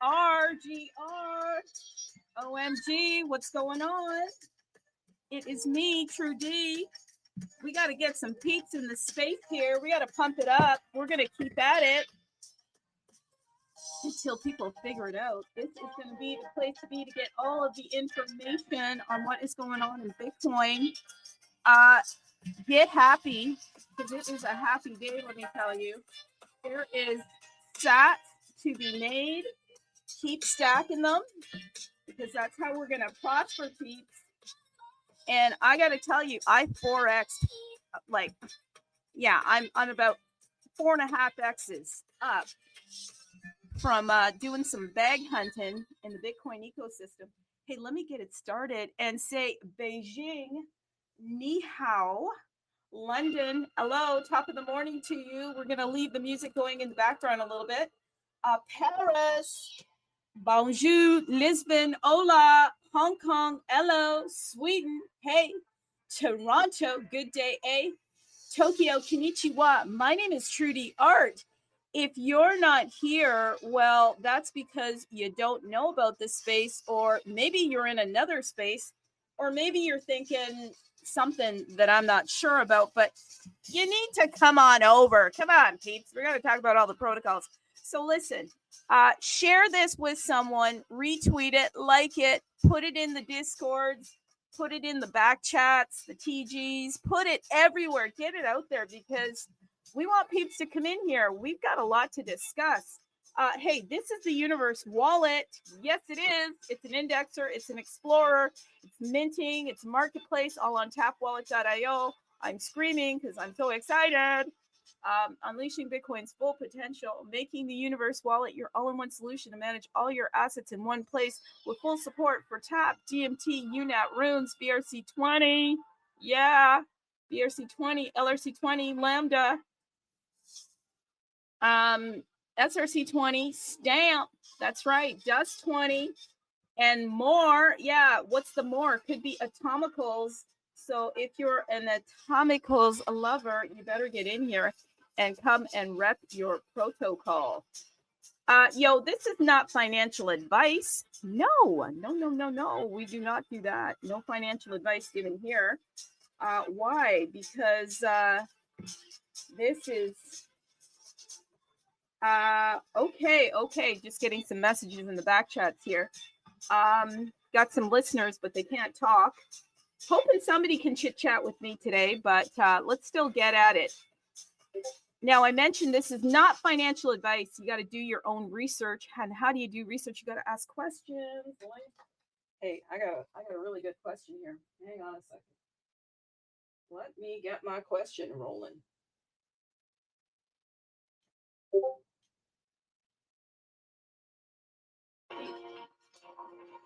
OMG, what's going on? It is me, True D. We got to get some peeps in the space here. We got to pump it up. We're going to keep at it until people figure it out. This is going to be the place to be to get all of the information on what is going on in Bitcoin. Get happy, because it is a happy day, let me tell you. There is sats to be made. Keep stacking them, because that's how we're going to prosper, peeps. And I got to tell you, I 4X'd, like, yeah, I'm about 4.5X's up from doing some bag hunting in the Bitcoin ecosystem. Hey, let me get it started and say Beijing, ni hao, London, hello, top of the morning to you. We're going to leave the music going in the background a little bit. Paris, bonjour, Lisbon, hola, Hong Kong, hello, Sweden, hey, Toronto, good day, eh? Tokyo, konnichiwa. My name is Trudy Art. If you're not here, well, that's because you don't know about this space, or maybe you're in another space, or maybe you're thinking something that I'm not sure about, but you need to come on over. Come on, peeps. We're going to talk about all the protocols. So listen, share this with someone, retweet it, like it, put it in the Discords, put it in the back chats, the TGs, put it everywhere. Get it out there, because we want peeps to come in here. We've got a lot to discuss. Hey, this is the Universe wallet. Yes, it is. It's an indexer. It's an explorer. It's minting. It's marketplace, all on tapwallet.io. I'm screaming because I'm so excited. Unleashing Bitcoin's full potential, making the Universe wallet your all-in-one solution to manage all your assets in one place with full support for TAP, DMT, UNAT, Runes, BRC20. Yeah, BRC20, LRC20, Lambda. SRC-20, Stamp, that's right, Dust 20, and more. Yeah, what's the more? Could be Atomicals. So if you're an Atomicals lover, you better get in here and come and rep your protocol. Yo, this is not financial advice. No. We do not do that. No financial advice given here. Why? Because this is... okay. Just getting some messages in the back chats here. Got some listeners, but they can't talk. Hoping somebody can chit chat with me today, but let's still get at it. Now, I mentioned this is not financial advice. You got to do your own research. And how do you do research? You got to ask questions. Hey, I got a really good question here. Hang on a second. Let me get my question rolling.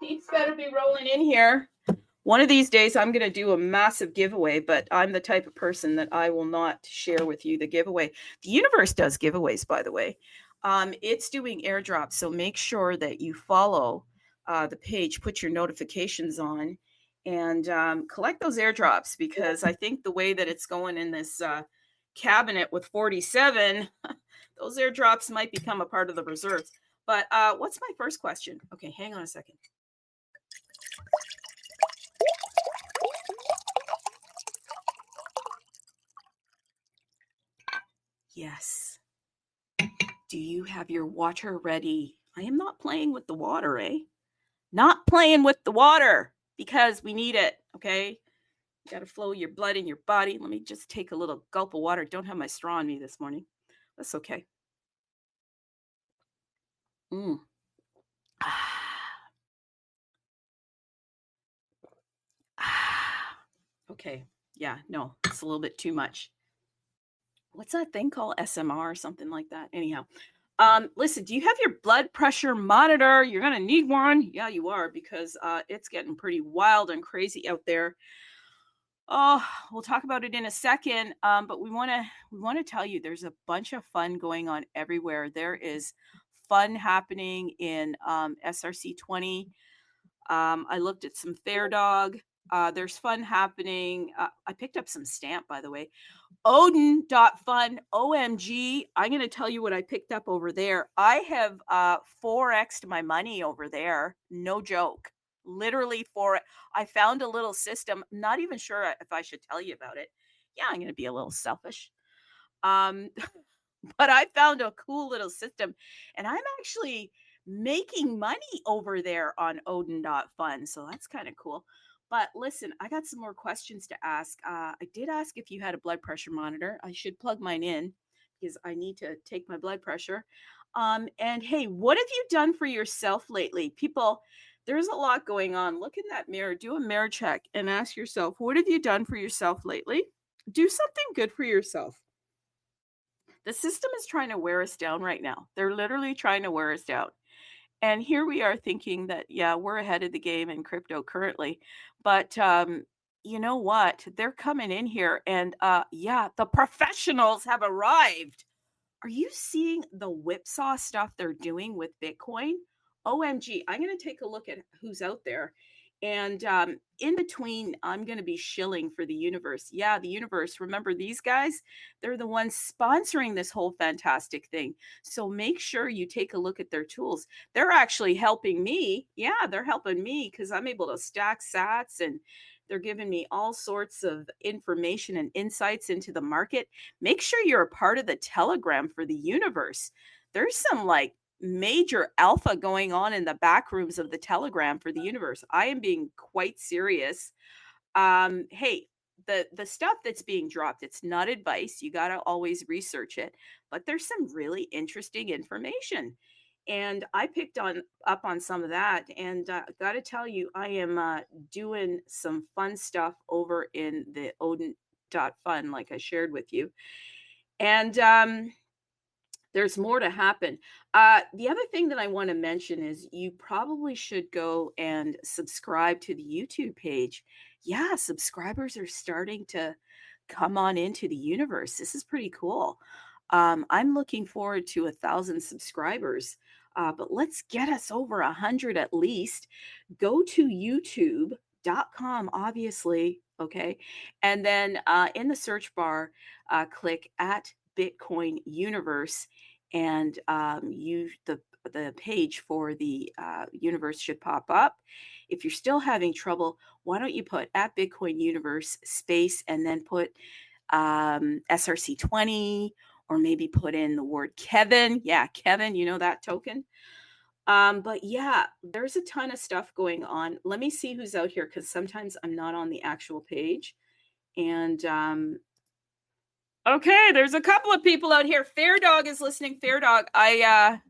Peeps better be rolling in here. One of these days, I'm going to do a massive giveaway, but I'm the type of person that I will not share with you the giveaway. The Universe does giveaways, by the way. It's doing airdrops, so make sure that you follow the page, put your notifications on, and collect those airdrops, because I think the way that it's going in this cabinet with 47, those airdrops might become a part of the reserves. But what's my first question? Okay, hang on a second. Yes. Do you have your water ready? I am not playing with the water, eh? Not playing with the water, because we need it, okay? You got to flow your blood in your body. Let me just take a little gulp of water. Don't have my straw on me this morning. That's okay. Okay. Yeah, no, it's a little bit too much. What's that thing called? SMR or something like that? Anyhow, listen, do you have your blood pressure monitor? You're going to need one. Yeah, you are, because it's getting pretty wild and crazy out there. Oh, we'll talk about it in a second. But we want to tell you there's a bunch of fun going on everywhere. There is fun happening in SRC-20. I looked at some Fairdog. There's fun happening. I picked up some stamp, by the way. Odin.fun, OMG. I'm going to tell you what I picked up over there. I have 4x'd my money over there. No joke. Literally I found a little system. Not even sure if I should tell you about it. Yeah, I'm going to be a little selfish. Um, but I found a cool little system and I'm actually making money over there on Odin.fun. So that's kind of cool. But listen, I got some more questions to ask. I did ask if you had a blood pressure monitor. I should plug mine in because I need to take my blood pressure. And hey, what have you done for yourself lately? People, there's a lot going on. Look in that mirror, do a mirror check, and ask yourself, what have you done for yourself lately? Do something good for yourself. The system is trying to wear us down right now. They're literally trying to wear us down. And here we are thinking that, yeah, we're ahead of the game in crypto currently. But you know what? They're coming in here and yeah, the professionals have arrived. Are you seeing the whipsaw stuff they're doing with Bitcoin? OMG, I'm going to take a look at who's out there. And in between, I'm going to be shilling for the universe. Yeah, the universe. Remember these guys? They're the ones sponsoring this whole fantastic thing. So make sure you take a look at their tools. They're actually helping me. Yeah, they're helping me because I'm able to stack sats and they're giving me all sorts of information and insights into the market. Make sure you're a part of the Telegram for the universe. There's some like major alpha going on in the back rooms of the Telegram for the universe. I am being quite serious. Hey, the stuff that's being dropped, it's not advice. You got to always research it, but there's some really interesting information. And I picked up on some of that, and got to tell you, I am doing some fun stuff over in the Odin.fun, like I shared with you. And there's more to happen. The other thing that I want to mention is you probably should go and subscribe to the YouTube page. Yeah, subscribers are starting to come on into the universe. This is pretty cool. I'm looking forward to 1,000 subscribers, but let's get us over 100 at least. Go to youtube.com, obviously. Okay. And then in the search bar, click at Bitcoin Universe, and the page for the universe should pop up. If you're still having trouble, why don't you put at Bitcoin Universe space and then put SRC-20, or maybe put in the word Kevin. Yeah, Kevin, you know that token. But yeah, there's a ton of stuff going on. Let me see who's out here because sometimes I'm not on the actual page. And okay, there's a couple of people out here. Fairdog is listening. Fairdog, I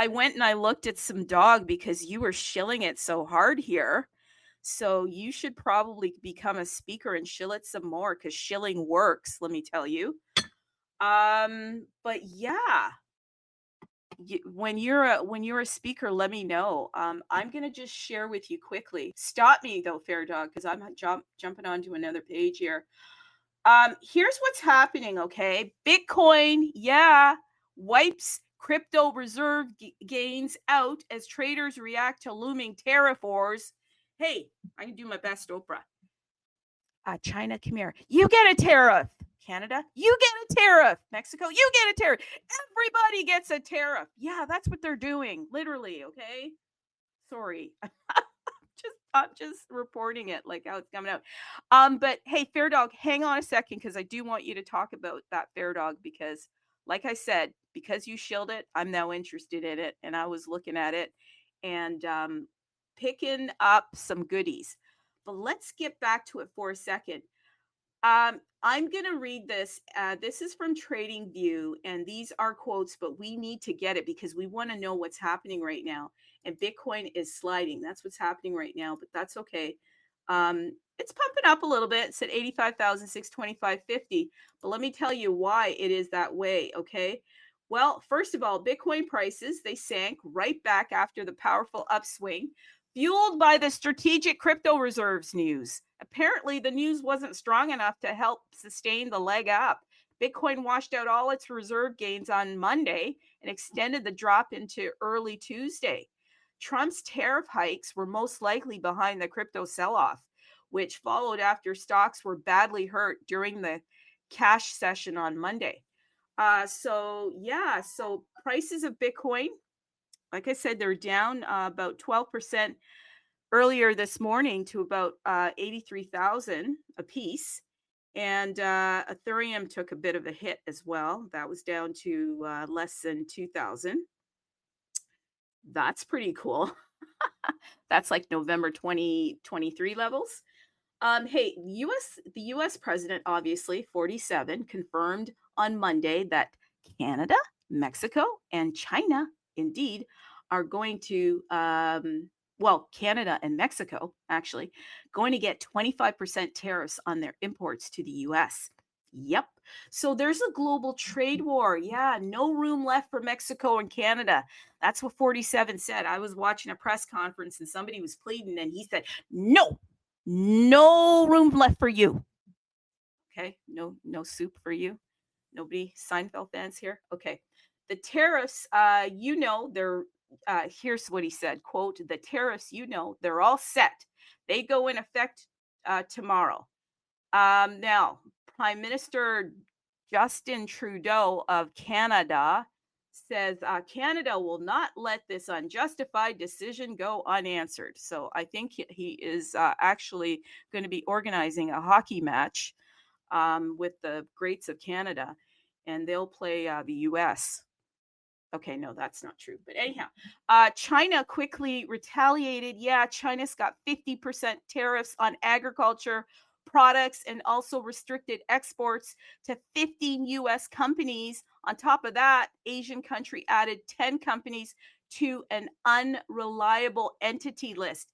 went and I looked at some dog because you were shilling it so hard here. So you should probably become a speaker and shill it some more because shilling works, let me tell you. But yeah, when you're a speaker, let me know. I'm gonna just share with you quickly. Stop me though, Fairdog, because I'm jumping onto another page here. Here's what's happening, okay? Bitcoin, yeah, wipes crypto reserve gains out as traders react to looming tariff wars. Hey, I can do my best, Oprah. China, come here. You get a tariff. Canada, you get a tariff. Mexico, you get a tariff. Everybody gets a tariff. Yeah, that's what they're doing, literally, okay? Sorry. I'm just reporting it like how it's coming out. But hey, Fairdog, hang on a second because I do want you to talk about that Fairdog because, like I said, because you shilled it, I'm now interested in it, and I was looking at it and picking up some goodies. But let's get back to it for a second. I'm going to read this. This is from TradingView, and these are quotes, but we need to get it because we want to know what's happening right now. And Bitcoin is sliding. That's what's happening right now, but that's okay. It's pumping up a little bit. It's at 85,625.50. But let me tell you why it is that way, okay? Well, first of all, Bitcoin prices, they sank right back after the powerful upswing, fueled by the strategic crypto reserves news. Apparently, the news wasn't strong enough to help sustain the leg up. Bitcoin washed out all its reserve gains on Monday and extended the drop into early Tuesday. Trump's tariff hikes were most likely behind the crypto sell-off. which followed after stocks were badly hurt during the cash session on Monday. So prices of Bitcoin, like I said, they're down about 12% earlier this morning to about 83,000 a piece. And Ethereum took a bit of a hit as well. That was down to less than 2,000. That's pretty cool. That's like November 2023 levels. Hey, the US president, obviously 47, confirmed on Monday that Canada, Mexico, and China indeed are going to Canada and Mexico actually going to get 25% tariffs on their imports to the US. Yep. So there's a global trade war. Yeah, no room left for Mexico and Canada. That's what 47 said. I was watching a press conference and somebody was pleading and he said, no room left for you. Okay, no soup for you. Nobody Seinfeld fans here. Okay, the tariffs, they're here's what he said, quote, the tariffs, they're all set. They go in effect tomorrow. Now, Prime Minister Justin Trudeau of Canada says Canada will not let this unjustified decision go unanswered. So I think he is actually going to be organizing a hockey match with the greats of Canada, and they'll play the U.S. Okay, no, that's not true. But anyhow, China quickly retaliated. Yeah, China's got 50% tariffs on agriculture products and also restricted exports to 15 U.S. companies. On top of that, Asian country added 10 companies to an unreliable entity list.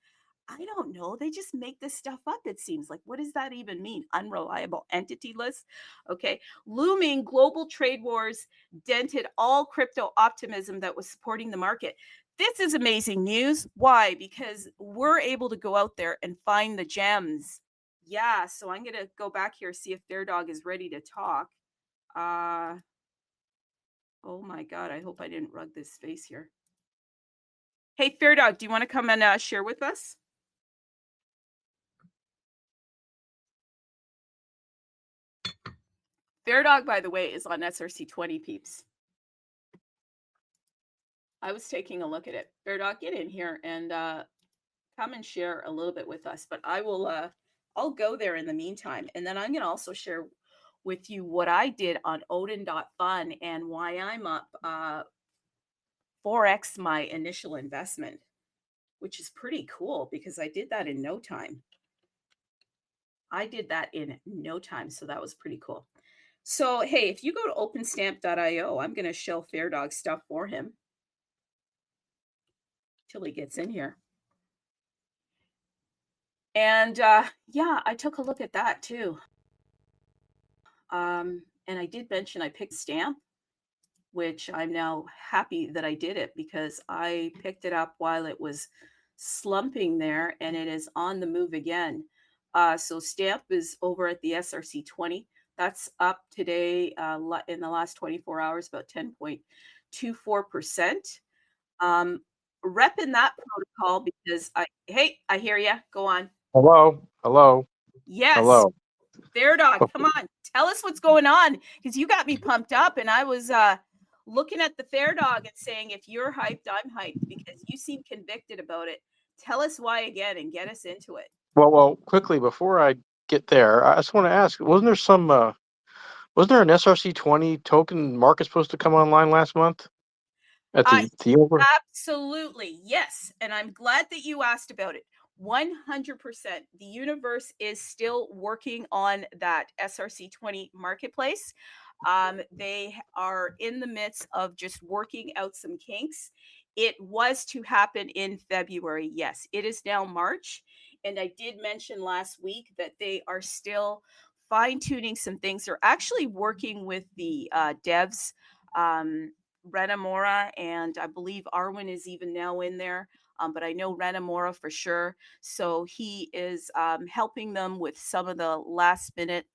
I don't know. They just make this stuff up, it seems like. What does that even mean? Unreliable entity list? Okay. Looming global trade wars dented all crypto optimism that was supporting the market. This is amazing news. Why? Because we're able to go out there and find the gems. Yeah, so I'm going to go back here, see if Fairdog is ready to talk. Oh my God, I hope I didn't rug this space here. Hey, Fairdog, do you want to come and share with us? Fairdog, by the way, is on SRC-20, peeps. I was taking a look at it. Fairdog, get in here and come and share a little bit with us. But I will, I'll go there in the meantime. And then I'm going to also share with you what I did on Odin.Fun and why I'm up 4x my initial investment, which is pretty cool because I did that in no time. So that was pretty cool. So, hey, if you go to openstamp.io, I'm going to show Fairdog stuff for him till he gets in here. And yeah, I took a look at that too. And I did mention I picked stamp, which I'm now happy that I did it because I picked it up while it was slumping there and it is on the move again. So stamp is over at the SRC-20. That's up today in the last 24 hours, about 10.24%. Repping that protocol because I hear you. Go on. Hello. Yes. Hello. Fairdog, come on. Tell us what's going on because you got me pumped up and I was looking at the Fairdog and saying, if you're hyped, I'm hyped because you seem convicted about it. Tell us why again and get us into it. Well, quickly before I get there, I just want to ask: wasn't there an SRC-20 token market supposed to come online last month? At the over? Absolutely, yes, and I'm glad that you asked about it. 100%. The Universe is still working on that SRC-20 marketplace. They are in the midst of just working out some kinks. It was to happen in February. Yes, it is now March. And I did mention last week that they are still fine-tuning some things. They're actually working with the devs, Renamora, and I believe Arwen is even now in there. But I know Renamora for sure. So he is helping them with some of the last minute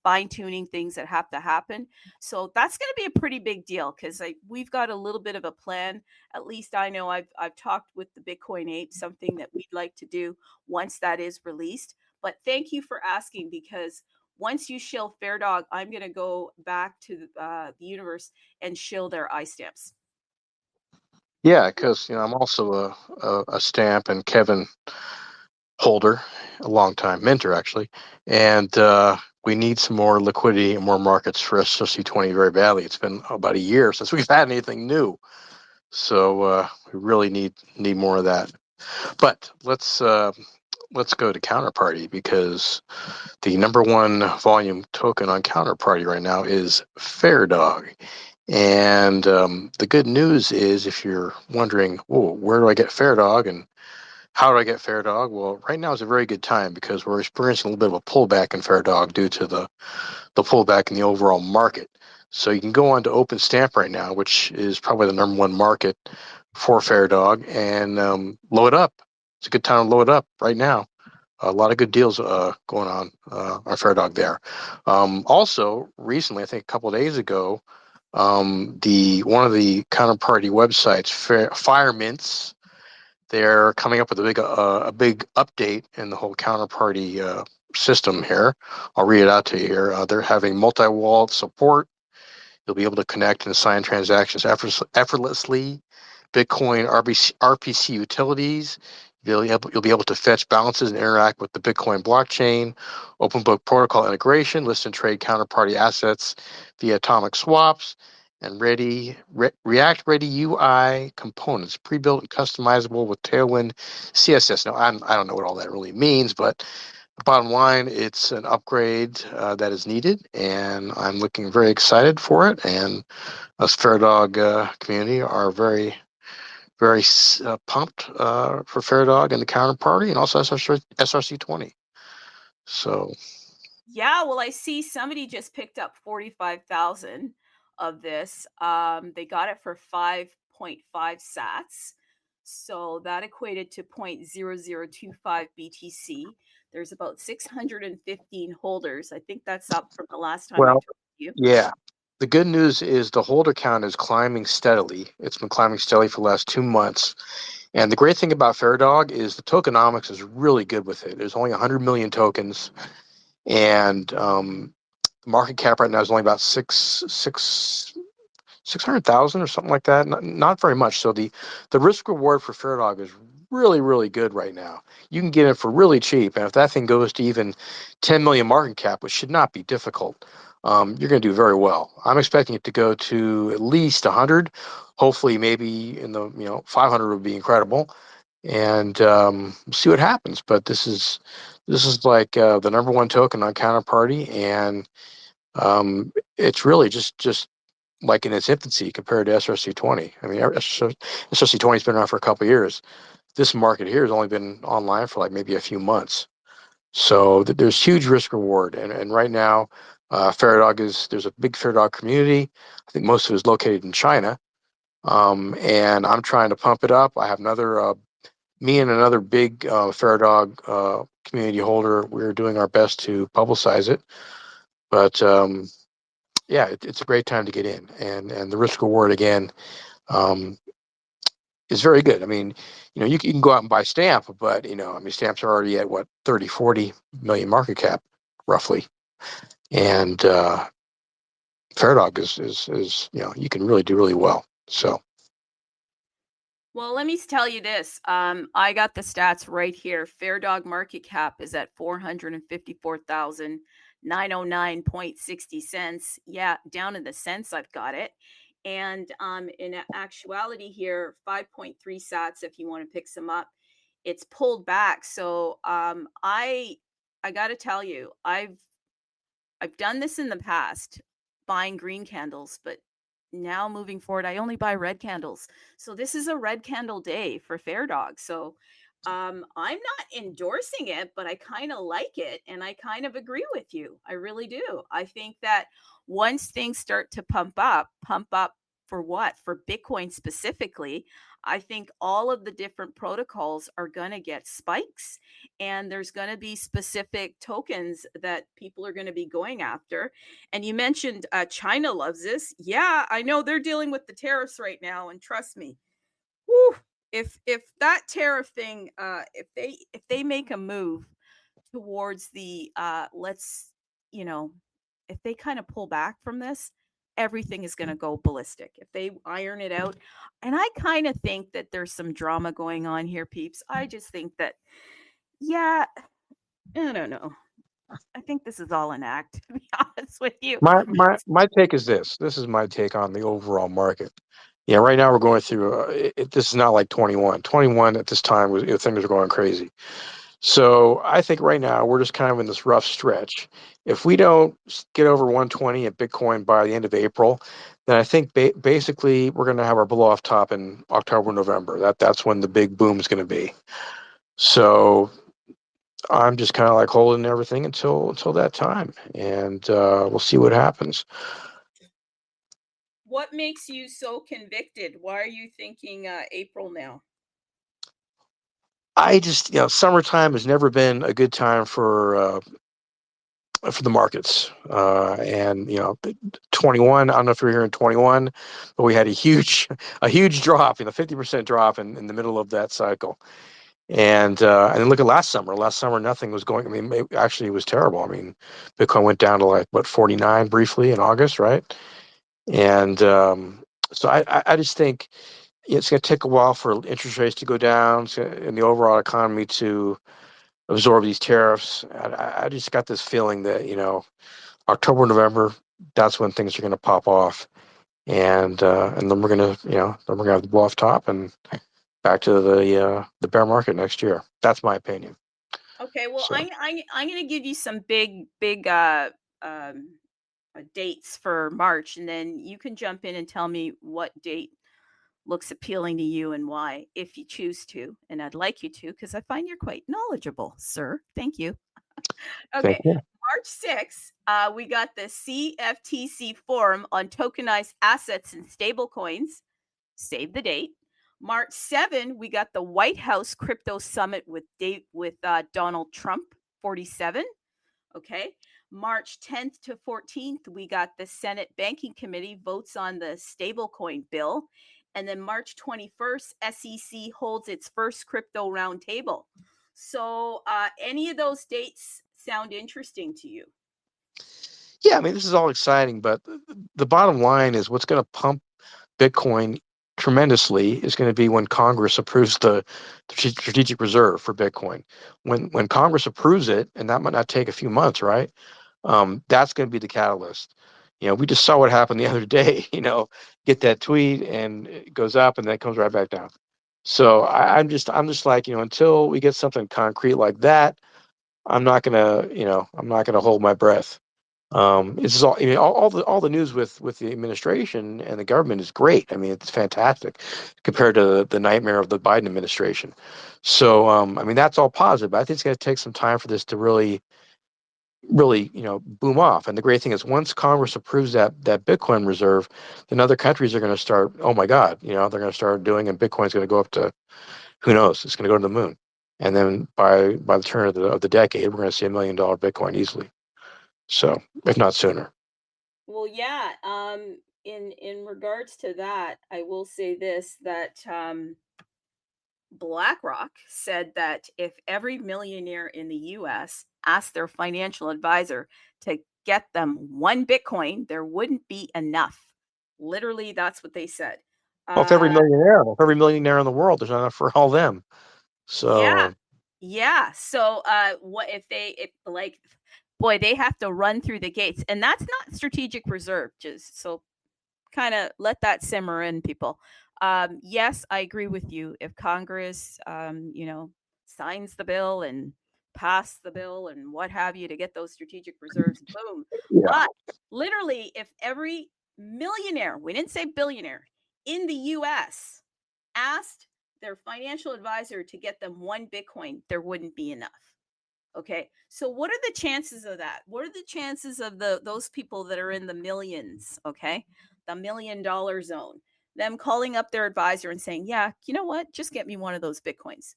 fine-tuning things that have to happen. So that's going to be a pretty big deal because we've got a little bit of a plan. At least I know I've talked with the Bitcoin Ape, something that we'd like to do once that is released. But thank you for asking, because once you shill Fairdog, I'm going to go back to the Universe and shill their iStamps. Yeah, because I'm also a stamp and Kevin holder, a long time mentor actually, and we need some more liquidity and more markets for SRC-20 very badly. It's been about a year since we've had anything new, so we really need more of that. But let's go to Counterparty, because the number one volume token on Counterparty right now is Fairdog. And the good news is, if you're wondering, where do I get Fairdog and how do I get Fairdog? Well, right now is a very good time because we're experiencing a little bit of a pullback in Fairdog due to the pullback in the overall market. So you can go on to OpenStamp right now, which is probably the number one market for Fairdog, and load up. It's a good time to load up right now. A lot of good deals going on Fairdog there. Also, recently, I think a couple of days ago, one of the counterparty websites, Firemints, they're coming up with a big update in the whole counterparty system here. I'll read it out to you here. They're having multi-wallet support. You'll be able to connect and sign transactions effortlessly. Bitcoin RPC utilities. You'll be able to fetch balances and interact with the Bitcoin blockchain. Open book protocol integration. List and trade counterparty assets via atomic swaps. And React Ready UI components, pre-built and customizable with Tailwind CSS. Now, I don't know what all that really means, but bottom line, it's an upgrade that is needed, and I'm looking very excited for it. And us Fairdog community are very, very pumped for Fairdog and the Counterparty, and also SRC-20. So, yeah, well, I see somebody just picked up 45,000 of this. They got it for 5.5 sats. So that equated to 0.0025 BTC. There's about 615 holders. I think that's up from the last time I talked to you. Yeah. The good news is the holder count is climbing steadily. It's been climbing steadily for the last 2 months. And the great thing about Fairdog is the tokenomics is really good with it. There's only 100 million tokens, and the market cap right now is only about 600,000 or something like that. Not very much. So the risk reward for Fairdog is really, really good right now. You can get it for really cheap, and if that thing goes to even 10 million market cap, which should not be difficult, you're going to do very well. I'm expecting it to go to at least 100. Hopefully, maybe in the 500 would be incredible, and see what happens. But this is like the number one token on Counterparty, and it's really just like in its infancy compared to SRC-20. I mean, SRC-20 has been around for a couple of years. This market here has only been online for like maybe a few months. So there's huge risk reward. And right now, there's a big Fairdog community. I think most of it is located in China. And I'm trying to pump it up. I have me and another big Fairdog community holder. We're doing our best to publicize it. But yeah, it's a great time to get in, and the risk reward again is very good. I mean, you can go out and buy stamp, but stamps are already at what 30, 40 million market cap roughly, and Fairdog is you can really do really well. So, well, let me tell you this. I got the stats right here. Fairdog market cap is at 454,909.60 cents. Yeah, down in the cents, I've got it. And in actuality here, 5.3 sats if you want to pick some up. It's pulled back. So I got to tell you, I've done this in the past, buying green candles, but now moving forward, I only buy red candles. So this is a red candle day for Fairdog. So I'm not endorsing it, but I kind of like it, and I kind of agree with you. I really do. I think that once things start to pump up for what? For Bitcoin specifically, I think all of the different protocols are going to get spikes, and there's going to be specific tokens that people are going to be going after. And you mentioned China loves this. Yeah, I know they're dealing with the tariffs right now, and trust me, whew, if that tariff thing, if they make a move, towards the let's, you know, if they kind of pull back from this, everything is going to go ballistic if they iron it out. And I kind of think that there's some drama going on here, peeps. I just think that, yeah, I don't know. I think this is all an act, to be honest with you. My take is this. This is my take on the overall market. Yeah, right now we're going through. This is not like 21. 21 at this time was things were going crazy. So I think right now we're just kind of in this rough stretch. If we don't get over 120 at Bitcoin by the end of April, then I think basically we're going to have our blow off top in October, November. That's when the big boom is going to be. So I'm just kind of like holding everything until that time, and we'll see what happens. What makes you so convicted? Why are you thinking April now? I just, summertime has never been a good time for the markets. And 21. I don't know if you're here in 21, but we had a huge drop, 50% drop in the middle of that cycle. And then look at last summer. Last summer, nothing was going. I mean, actually, it was terrible. I mean, Bitcoin went down to like 49 briefly in August, right? And so I just think it's going to take a while for interest rates to go down and the overall economy to absorb these tariffs. I just got this feeling that October, November, that's when things are going to pop off, and then we're going to then we're going to have the blow off top and back to the bear market next year. That's my opinion. Okay, well, So. I'm going to give you some big dates for March, and then you can jump in and tell me what date looks appealing to you and why, if you choose to. And I'd like you to, because I find you're quite knowledgeable, sir. Thank you. Thank Okay, you. March 6th, we got the CFTC Forum on Tokenized Assets and Stablecoins. Save the date. March 7, we got the White House Crypto Summit with Donald Trump, 47. Okay. March 10th to 14th, we got the Senate Banking Committee votes on the stablecoin bill. And then March 21st, SEC holds its first crypto roundtable. So, any of those dates sound interesting to you? Yeah, I mean, this is all exciting, but the bottom line is what's going to pump Bitcoin tremendously is going to be when Congress approves the strategic reserve for Bitcoin. When Congress approves it, and that might not take a few months, right? That's going to be the catalyst. We just saw what happened the other day. Get that tweet and it goes up and then it comes right back down. So I'm just like, until we get something concrete like that, I'm not gonna hold my breath. It's all, all the news with the administration and the government is great. I mean, it's fantastic compared to the nightmare of the Biden administration. So, I mean, that's all positive. But I think it's going to take some time for this to really, really, boom off. And the great thing is, once Congress approves that Bitcoin reserve, then other countries are going to start. Oh my God, they're going to start doing, and Bitcoin's going to go up to, who knows? It's going to go to the moon. And then by the turn of the decade, we're going to see $1 million Bitcoin easily. So, if not sooner. Well, yeah. In regards to that, I will say this, that BlackRock said that if every millionaire in the US asked their financial advisor to get them one Bitcoin, there wouldn't be enough. Literally, that's what they said. Well, if every millionaire in the world, there's not enough for all them. Yeah. So, Yeah. So what if they like, boy, they have to run through the gates. And that's not strategic reserve, just so kind of let that simmer in, people. Yes, I agree with you. If Congress, signs the bill and pass the bill and what have you to get those strategic reserves, boom. yeah. But literally, if every millionaire, we didn't say billionaire, in the US asked their financial advisor to get them one Bitcoin, there wouldn't be enough. Okay. So what are the chances of that? What are the chances of those people that are in the millions, okay? The $1 million zone, them calling up their advisor and saying, yeah, you know what? Just get me one of those Bitcoins.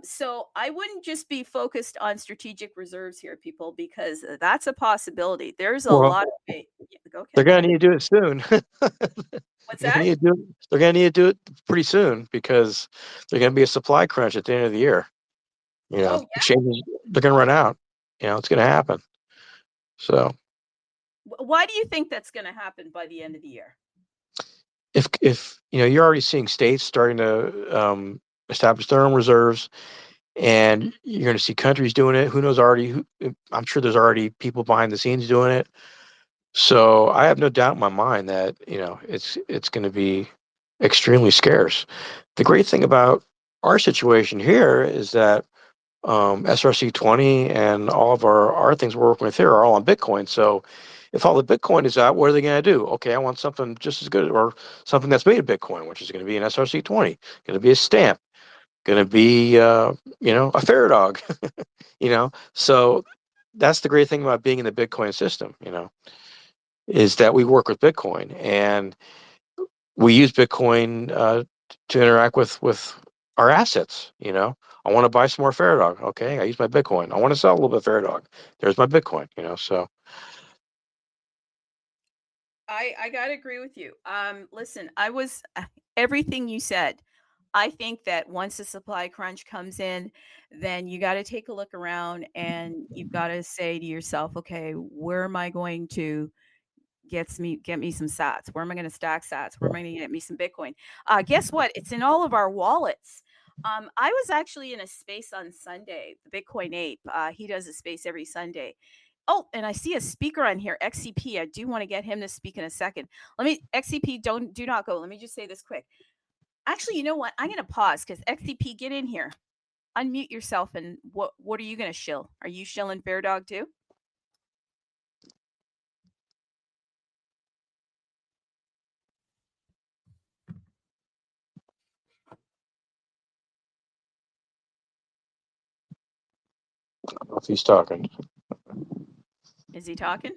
So I wouldn't just be focused on strategic reserves here, people, because that's a possibility. There's a Well, lot of yeah, okay. they're going to need to do it soon. What's They're that? going to need to do it pretty soon because there's going to be a supply crunch at the end of the year. You know, Oh yeah. exchanges, they're going to run out. You know, it's going to happen. So Why do you think that's going to happen by the end of the year? if you know, you're already seeing states starting to establish their own reserves, and you're going to see countries doing it. Who knows already? I'm sure there's already people behind the scenes doing it. So I have no doubt in my mind that, you know, it's going to be extremely scarce. The great thing about our situation here is that SRC-20 and all of our things we're working with here are all on Bitcoin. So if all the Bitcoin is out, what are they going to do? Okay, I want something just as good, or something that's made of Bitcoin, which is going to be an SRC-20, going to be a stamp, going to be you know, a Fairdog. You know, so that's the great thing about being in the Bitcoin system. You know, is that we work with Bitcoin, and we use Bitcoin to interact with our assets. You know, I want to buy some more Fairdog. Okay, I use my Bitcoin. I want to sell a little bit of Fairdog. There's my Bitcoin. You know, so I gotta agree with you. Listen, everything you said. I think that once the supply crunch comes in, then you got to take a look around and you've got to say to yourself, okay, where am I going to get me some sats? Where am I going to stack sats? Where am I going to get me some Bitcoin? Guess what? It's in all of our wallets. I was actually in a space on Sunday, the Bitcoin Ape. He does a space every Sunday. Oh, and I see a speaker on here, XCP. I do want to get him to speak in a second. XCP, do not go. Let me just say this quick. Actually, you know what? I'm going to pause because XCP, get in here. Unmute yourself. And what are you going to shill? Are you shilling Fairdog too? I don't know if he's talking. Is he talking?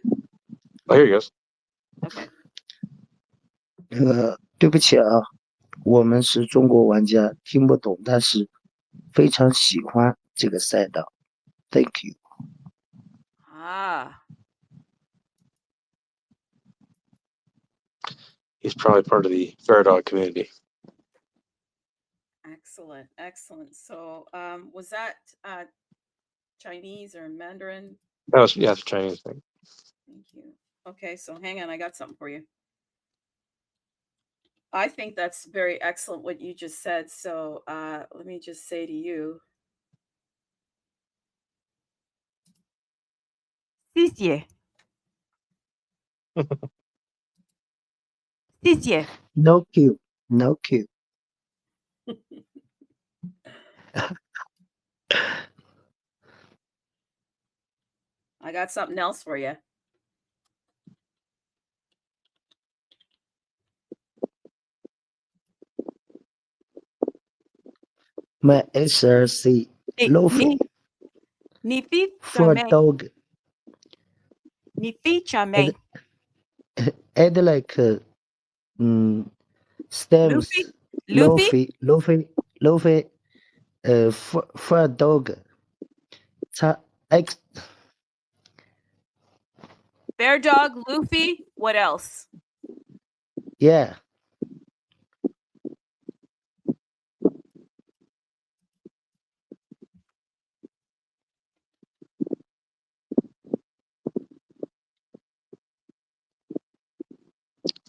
Oh, here he goes. Okay. 对不起啊，我们是中国玩家，听不懂，但是非常喜欢这个赛道。Thank you. He's probably part of the Fairdog community. Excellent, excellent. So, was that Chinese or Mandarin? That was, yeah, it's a Chinese thing. Thank you. Okay, so hang on, I got something for you. I think that's very excellent what you just said. So, let me just say to you, 谢谢。谢谢。 No Q, no Q. I got something else for you. My SRC Lofi 你非 for dog jamais. add like stems Luffy? Lofi for dog. Fairdog, Luffy, what else? Yeah.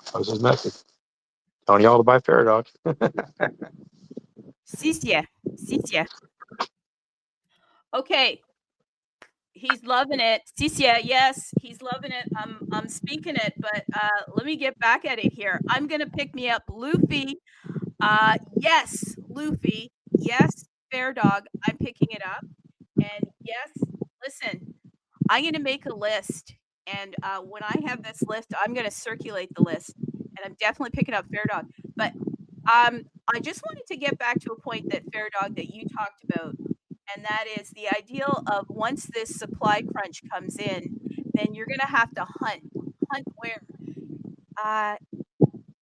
That was his message. Telling y'all to buy Fairdog. 谢谢. Okay. He's loving it. Cisia, yes, he's loving it. I'm speaking it, but let me get back at it here. I'm gonna pick me up Luffy. Yes, Luffy. Yes, Fairdog. I'm picking it up. And yes, listen, I'm gonna make a list. And when I have this list, I'm gonna circulate the list. And I'm definitely picking up Fairdog. But I just wanted to get back to a point that Fairdog that you talked about. And that is the ideal of once this supply crunch comes in, then you're going to have to hunt. Hunt where?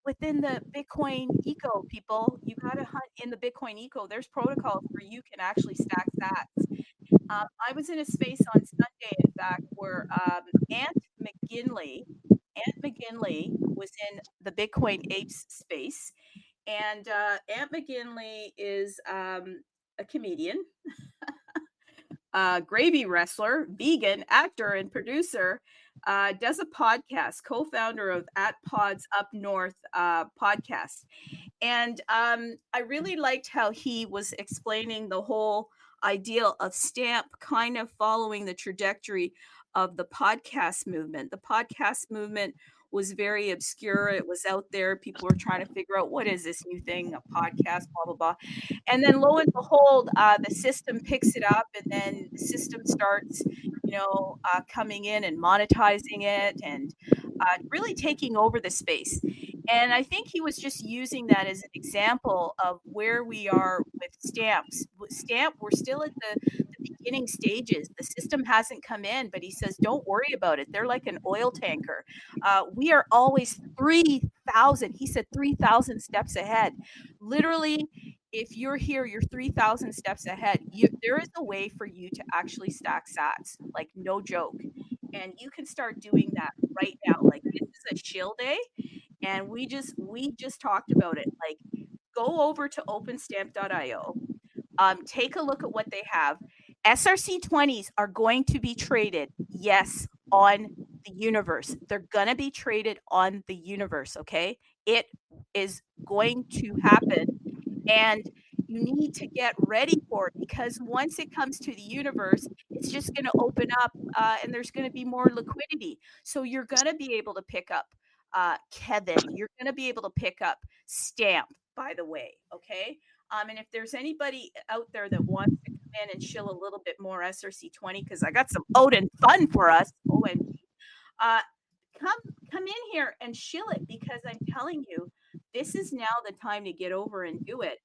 Within the Bitcoin eco, people. You got to hunt in the Bitcoin eco. There's protocols where you can actually stack sats. I was in a space on Sunday, in fact, where Ant McGinley was in the Bitcoin Apes space. And Ant McGinley is a comedian. gravy wrestler, vegan, actor, and producer, does a podcast, co-founder of At Pods Up North podcast. And I really liked how he was explaining the whole ideal of Stamp kind of following the trajectory of the podcast movement. The podcast movement was very obscure. It was out there. People were trying to figure out what is this new thing, a podcast, blah, blah, blah. And then lo and behold, the system picks it up, and then the system starts, coming in and monetizing it and really taking over the space. And I think he was just using that as an example of where we are with stamps. Stamp, we're still at the beginning stages. The system hasn't come in, but he says, don't worry about it. They're like an oil tanker. We are always 3,000. He said 3,000 steps ahead. Literally, if you're here, you're 3,000 steps ahead. There is a way for you to actually stack sats, like no joke. And you can start doing that right now. Like this is a shill day. And we just talked about it. Like, go over to openstamp.io, take a look at what they have. SRC-20s are going to be traded, yes, on the Universe. They're gonna be traded on the Universe. Okay, it is going to happen, and you need to get ready for it, because once it comes to the Universe, it's just going to open up, and there's going to be more liquidity. So you're going to be able to pick up Kevin. You're going to be able to pick up Stamp, by the way. Okay. And if there's anybody out there that wants to come in and chill a little bit more SRC-20, because I got some Odin Fun for us, OMG, come in here and chill it, because I'm telling you, this is now the time to get over and do it.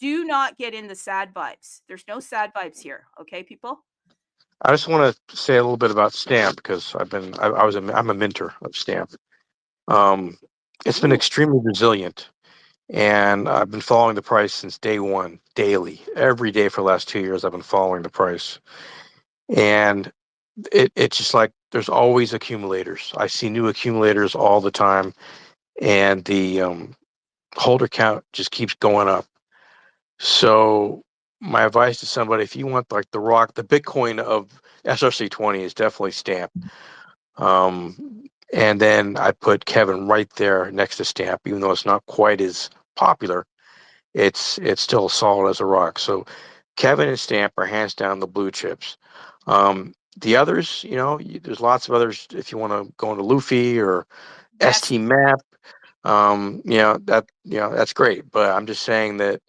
Do not get in the sad vibes. There's no sad vibes here. Okay, people? I just want to say a little bit about Stamp, because I'm a minter of Stamp. It's been extremely resilient, and I've been following the price since day one, daily, every day for the last 2 years. I've been following the price, and it's just like there's always accumulators. I see new accumulators all the time, and the holder count just keeps going up. So my advice to somebody, if you want like the Bitcoin of SRC-20 is definitely Stamp. And then I put Kevin right there next to Stamp, even though it's not quite as popular. It's still solid as a rock. So Kevin and Stamp are hands down the blue chips. The others, there's lots of others. If you want to go into Luffy or ST Map, that's great. But I'm just saying that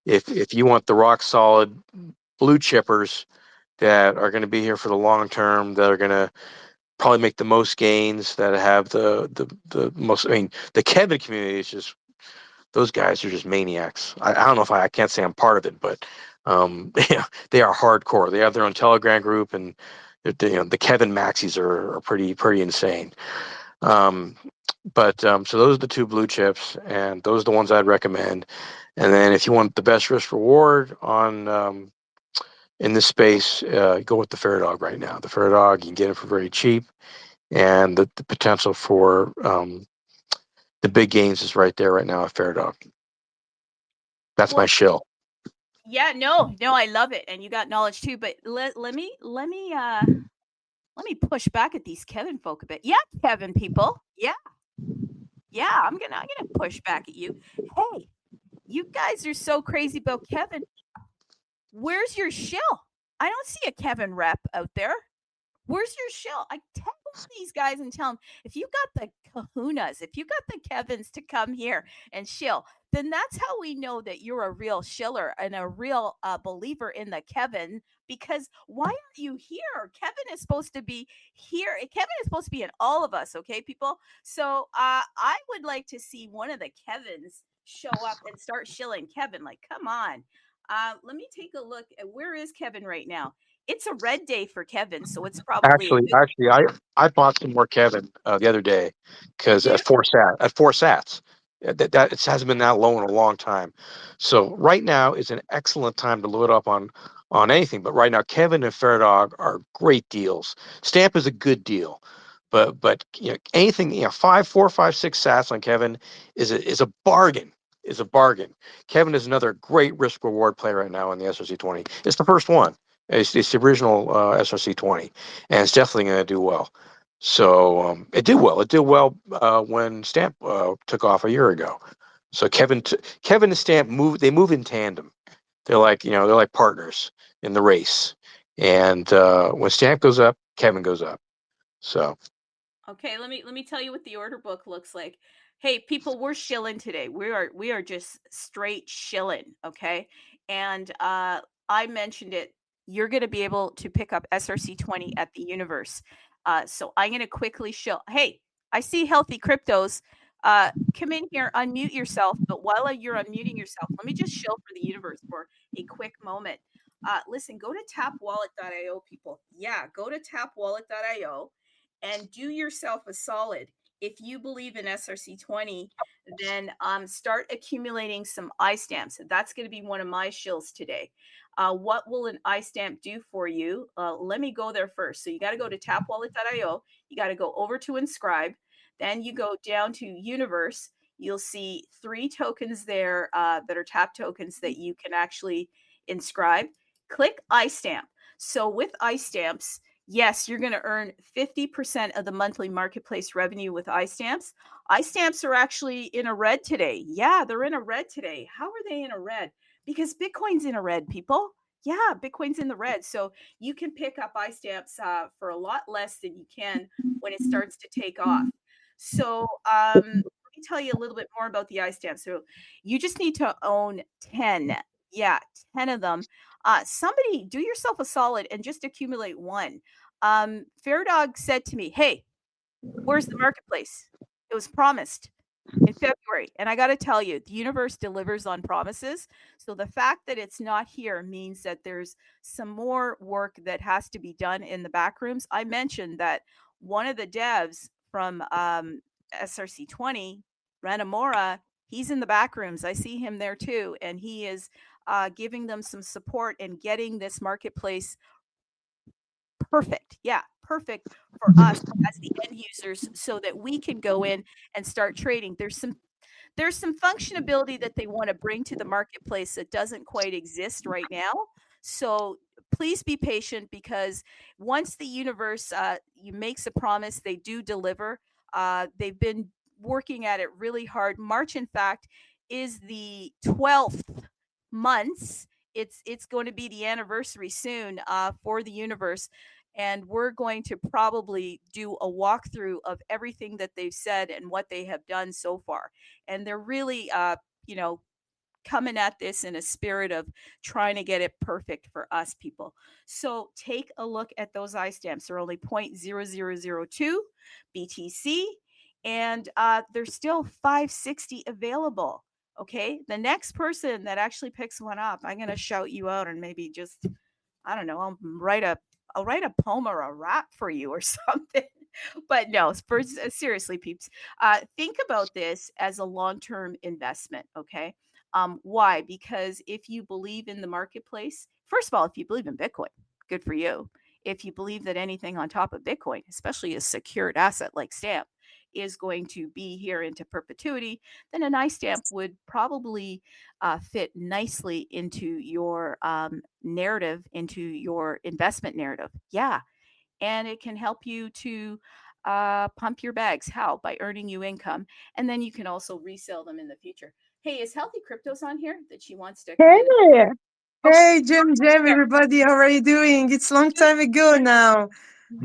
if you want the rock solid blue chippers that are going to be here for the long term, that are going to probably make the most gains, that have the most. I mean, the Kevin community is just, those guys are just maniacs. I don't know if I can't say I'm part of it, but they are hardcore. They have their own Telegram group, and the Kevin Maxis are pretty insane. But so those are the two blue chips, and those are the ones I'd recommend. And then if you want the best risk reward on in this space, go with the Fairdog right now. The Fairdog, you can get it for very cheap, and the potential for the big gains is right there right now at Fairdog. That's my shill. Yeah, no, I love it, and you got knowledge too. But let me push back at these Kevin folk a bit. Yeah, Kevin people. Yeah, I'm gonna push back at you. Hey, you guys are so crazy about Kevin. Where's your shill? I don't see a Kevin rep out there. Where's your shill? I text these guys and tell them, if you got the kahunas, if you got the Kevins to come here and shill, then that's how we know that you're a real shiller and a real believer in the Kevin. Because why aren't you here? Kevin is supposed to be here. Kevin is supposed to be in all of us, okay, people? So I would like to see one of the Kevins show up and start shilling Kevin. Like, come on. Let me take a look at, where is Kevin right now? It's a red day for Kevin, so it's probably actually I bought some more Kevin the other day, because at four sats, that it hasn't been that low in a long time. So right now is an excellent time to load up on anything. But right now, Kevin and Fairdog are great deals. Stamp is a good deal, but anything 5, 4, 5, 6 sats on Kevin is a bargain. Kevin is another great risk reward play right now in the SRC-20. It's the first one. It's the original SRC-20, and it's definitely going to do well. So it did well. It did well when Stamp took off a year ago. So Kevin and Stamp move in tandem. They're like they're like partners in the race. And when Stamp goes up, Kevin goes up. So okay, let me tell you what the order book looks like. Hey, people, we're shilling today. We are just straight shilling, okay? And I mentioned it. You're going to be able to pick up SRC-20 at the Universe. So I'm going to quickly shill. Hey, I see Healthy Cryptos. Come in here, unmute yourself. But while you're unmuting yourself, let me just shill for the Universe for a quick moment. Listen, go to tapwallet.io, people. Yeah, go to tapwallet.io and do yourself a solid. If you believe in SRC-20, then start accumulating some iStamps. That's going to be one of my shills today. What will an iStamp do for you? Let me go there first. So you got to go to tapwallet.io. You got to go over to inscribe. Then you go down to Universe. You'll see 3 tokens there that are tap tokens that you can actually inscribe. Click iStamp. So with iStamps, yes, you're going to earn 50% of the monthly marketplace revenue with iStamps. iStamps are actually in a red today. Yeah, they're in a red today. How are they in a red? Because Bitcoin's in a red, people. Yeah, Bitcoin's in the red. So you can pick up iStamps for a lot less than you can when it starts to take off. So let me tell you a little bit more about the iStamps. So you just need to own 10. Yeah, 10 of them. Somebody do yourself a solid and just accumulate one. Fairdog said to me, "Hey, where's the marketplace? It was promised in February." And I got to tell you, the Universe delivers on promises. So the fact that it's not here means that there's some more work that has to be done in the back rooms. I mentioned that one of the devs from SRC-20, Ranamora, he's in the back rooms. I see him there too. And he is giving them some support and getting this marketplace perfect. Yeah, perfect for us as the end users so that we can go in and start trading. There's some functionality that they want to bring to the marketplace that doesn't quite exist right now. So please be patient, because once the Universe makes a promise, they do deliver. They've been working at it really hard. March, in fact, is the 12th months. It's going to be the anniversary soon for the Universe. And we're going to probably do a walkthrough of everything that they've said and what they have done so far. And they're really, coming at this in a spirit of trying to get it perfect for us people. So take a look at those iStamps. They're only 0.0002 BTC, and there's still 560 available. Okay, the next person that actually picks one up, I'm going to shout you out and maybe just, I don't know, I'll write a poem or a rap for you or something. But no, seriously, peeps, think about this as a long-term investment. Okay. Why? Because if you believe in the marketplace, first of all, if you believe in Bitcoin, good for you. If you believe that anything on top of Bitcoin, especially a secured asset like Stamp, is going to be here into perpetuity, then an iStamp would probably fit nicely into your narrative, into your investment narrative. Yeah. And it can help you to pump your bags. How? By earning you income. And then you can also resell them in the future. Hey, is Healthy Cryptos on here that she wants to come in? Hey, hey, Jim, everybody, how are you doing? It's a long time ago now.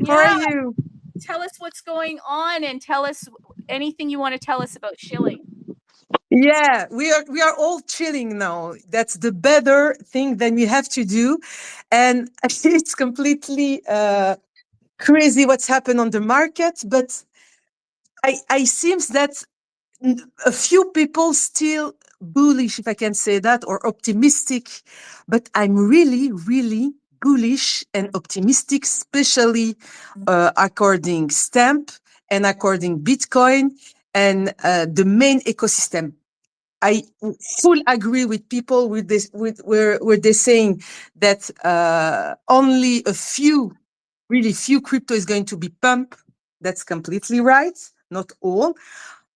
How are Yeah. you? Tell us what's going on and tell us anything you want to tell us about Shilling. Yeah, we are all chilling now. That's the better thing that we have to do. And actually, it's completely crazy what's happened on the market. But I seems that a few people still bullish, if I can say that, or optimistic. But I'm really, really bullish and optimistic, especially according Stamp and according Bitcoin and the main ecosystem. I full agree with people with this, where they're saying that only a few, really few crypto is going to be pumped. That's completely right. Not all,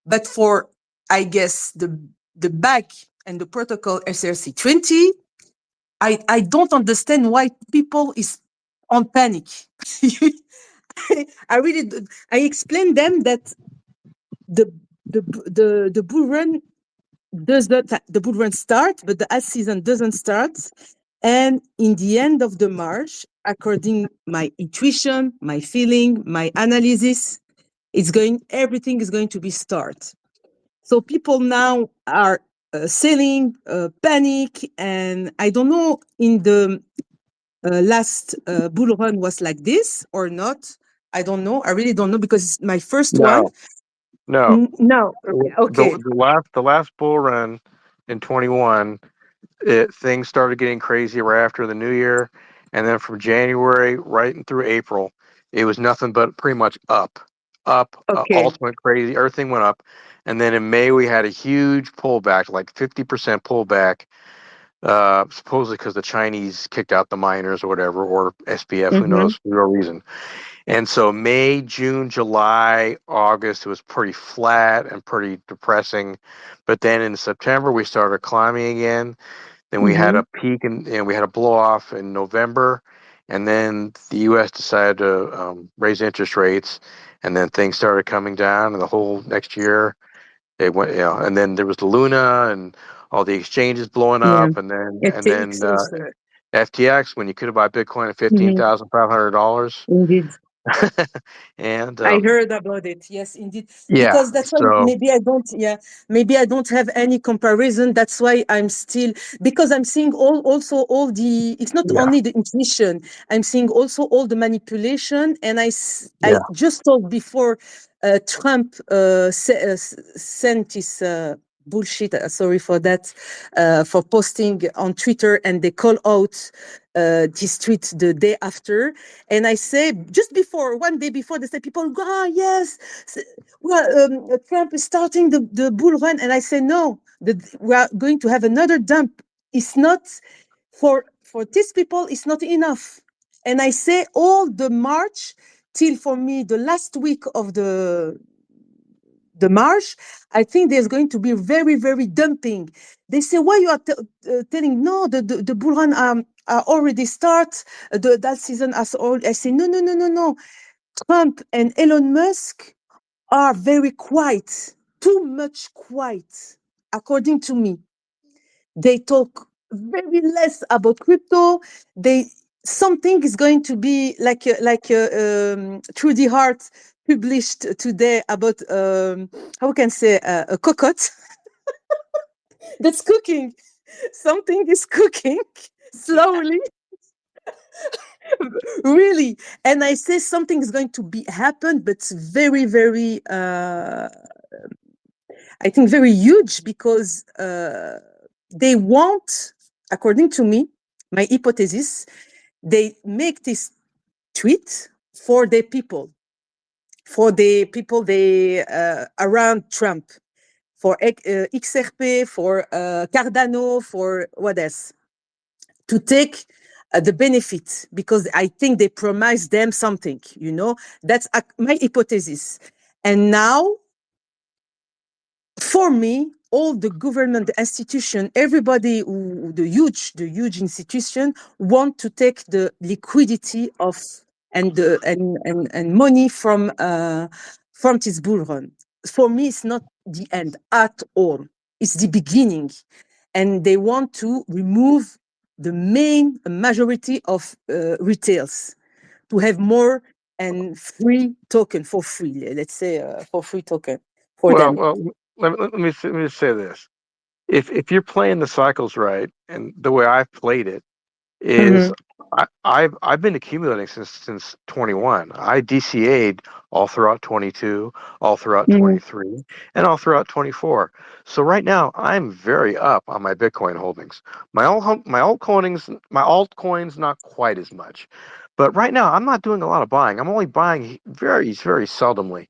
but for, I guess, the back and the protocol SRC-20, I don't understand why people is on panic. I really I explain them that the the bull run does not the bull run start, but the alt season doesn't start. And in the end of the March, according my intuition, my feeling, my analysis, everything is going to be start. So people now are selling, panic, and I don't know in the last bull run was like this or not. I don't know. I really don't know because it's my first one. No. No. Okay. The last bull run in 21, things started getting crazy right after the new year, and then from January right through April, it was nothing but pretty much up, Okay. ultimate crazy. Everything went up, and then in May we had a huge pullback, like 50% pullback, supposedly because the Chinese kicked out the miners or whatever, or SPF, who Mm-hmm. knows, for no reason. And so May, June, July, August, it was pretty flat and pretty depressing. But then in September, we started climbing again. Then we had Mm-hmm. a peak and we had a blow off in November. And then the U.S. decided to raise interest rates. And then things started coming down. And the whole next year, it went, and then there was the Luna and all the exchanges blowing Yeah. up. And then, FTX also. FTX, when you could have bought Bitcoin at Mm-hmm. $15,500. Indeed. And I heard about it. Yes, indeed. yeah, Because that's why so maybe I don't, yeah, maybe I don't have any comparison. That's why I'm still, because I'm seeing also all the, it's not yeah, only the intuition, I'm seeing also all the manipulation. And yeah. I just talked before Trump sent his bullshit, sorry for that, for posting on Twitter, and they call out this tweet the day after. And I say, just before, one day before, they say, people go, ah, yes, well, Trump is starting the bull run. And I say, no, we are going to have another dump. It's not, for these people, it's not enough. And I say all the March till, for me, the last week of the March, I think there's going to be very, very dumping. They say, why you are telling, no, the bull run are already start, that season has all. I say, no, no, no, no, no. Trump and Elon Musk are very quiet, too much quiet, according to me. They talk very less about crypto. Something is going to be like Trudy Hart published today about how can I say a cocotte that's cooking. Something is cooking slowly, really. And I say something is going to be happen, but it's very, very. I think very huge because they want, according to me, my hypothesis, they make this tweet for the people they around Trump, for XRP, for Cardano, for what else, to take the benefit, because I think they promised them something, that's my hypothesis. And now, for me, all the government, the institution, everybody, the huge institution want to take the liquidity of and money from this bull run. For me, it's not the end at all. It's the beginning, and they want to remove the main majority of retails to have more and free token for free. Let's say for free token for them. Well, let me say this. If you're playing the cycles right, and the way I've played it is, Mm-hmm. I've been accumulating since 21. I DCA'd all throughout 22, all throughout Mm-hmm. 23, and all throughout 24. So right now I'm very up on my Bitcoin holdings. My altcoins not quite as much, but right now I'm not doing a lot of buying. I'm only buying very, very seldomly.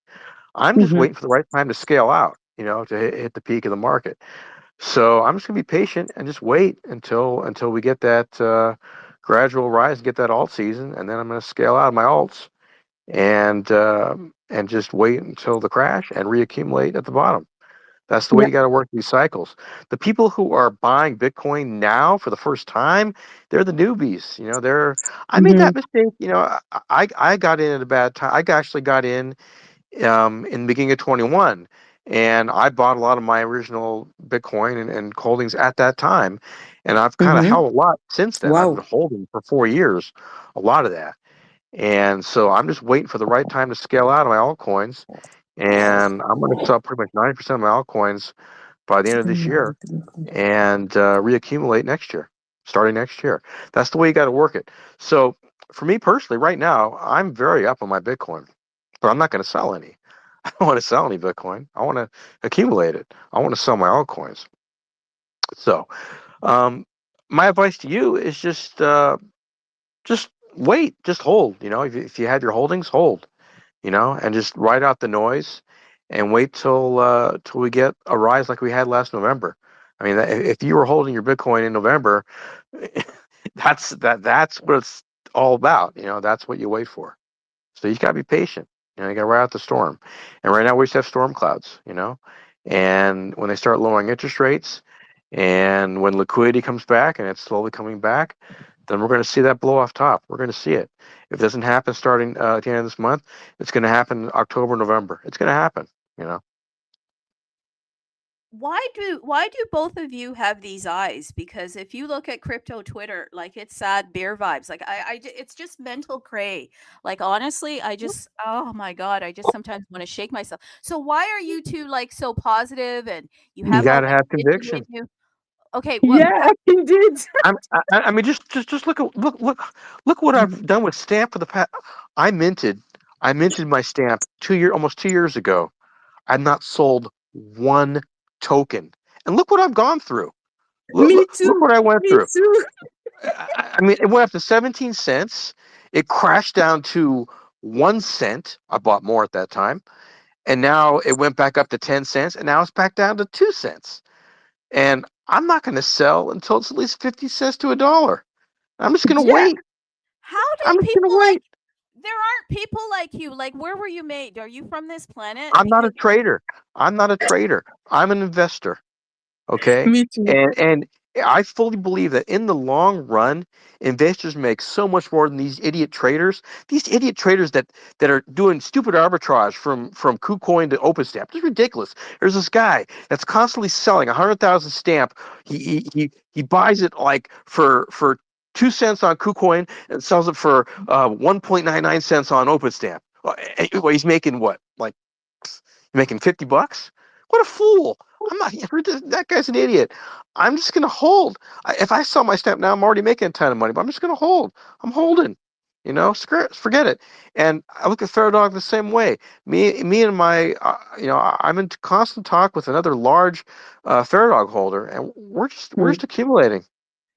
I'm just Mm-hmm. waiting for the right time to scale out, to hit the peak of the market. So I'm just gonna be patient and just wait until we get that gradual rise, get that alt season, and then I'm gonna scale out of my alts and just wait until the crash and reaccumulate at the bottom. That's the way you got to work these cycles. The people who are buying Bitcoin now for the first time, they're the newbies. I made that mistake. I got in at a bad time. I actually got in the beginning of 21, and I bought a lot of my original Bitcoin and holdings at that time, and I've kind of held a lot since then. I've Wow. been holding for 4 years, a lot of that, and so I'm just waiting for the right time to scale out of my altcoins, and I'm going to sell pretty much 90% of my altcoins by the end of this year, and reaccumulate next year, starting next year. That's the way you got to work it. So for me personally, right now, I'm very up on my Bitcoin, but I'm not going to sell any. I don't want to sell any Bitcoin. I want to accumulate it. I want to sell my altcoins. So, my advice to you is just wait, just hold. If you have your holdings, hold. And just ride out the noise, and wait till we get a rise like we had last November. I mean, if you were holding your Bitcoin in November, that's what it's all about. That's what you wait for. So you got to be patient. You got to ride out the storm. And right now we just have storm clouds. And when they start lowering interest rates, and when liquidity comes back, and it's slowly coming back, then we're going to see that blow off top. We're going to see it. If it doesn't happen starting at the end of this month, it's going to happen October, November. It's going to happen. Why do both of you have these eyes? Because if you look at crypto Twitter, like, it's sad bear vibes. Like, it's just mental cray. Like, honestly, oh my God, I just sometimes want to shake myself. So why are you two like so positive, and you You have got all to this have vision with conviction. you? Okay, Yeah, indeed. I mean, just look what I've done with stamp for the past. I minted my stamp almost 2 years ago. I've not sold one token, and look what I've gone through. Me Look too. what I went Me through. too. I mean, it went up to 17 cents. It crashed down to 1 cent. I bought more at that time, and now it went back up to 10 cents, and now it's back down to 2 cents. And I'm not going to sell until it's at least 50 cents to $1. I'm just going to Yeah. wait. how I'm do just going people to like wait. there aren't people like you? Like, where were you made? Are you from this planet? I'm not a Because trader. I'm not a trader. I'm an investor. Okay. Me too. And I fully believe that in the long run, investors make so much more than these idiot traders. These idiot traders that are doing stupid arbitrage from KuCoin to OpenStamp. It's ridiculous. There's this guy that's constantly selling 100,000 stamp. He buys it like for 2 cents on KuCoin and sells it for 1.99 cents on OpenStamp. Well, he's making what, like, making $50? What a fool! I'm not. That guy's an idiot. I'm just gonna hold. If I sell my stamp now, I'm already making a ton of money, but I'm just gonna hold. I'm holding. Forget it. And I look at Fairdog the same way. Me and my, I'm in constant talk with another large Fairdog holder, and we're just accumulating.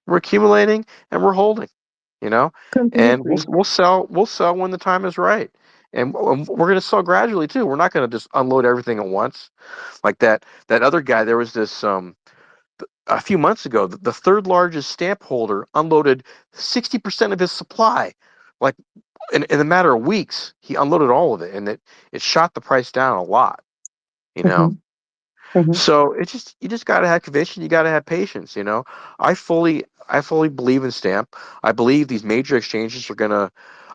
We're accumulating, and we're holding. And Completely. we'll sell when the time is right, and we're going to sell gradually too. We're not going to just unload everything at once, like that other guy. There was this a few months ago, the third largest stamp holder unloaded 60% of his supply, like in a matter of weeks. He unloaded all of it, and it shot the price down a lot. You know, Mhm. Mhm. so you just got to have conviction. You got to have patience. I fully believe in Stamp. I believe these major exchanges are gonna.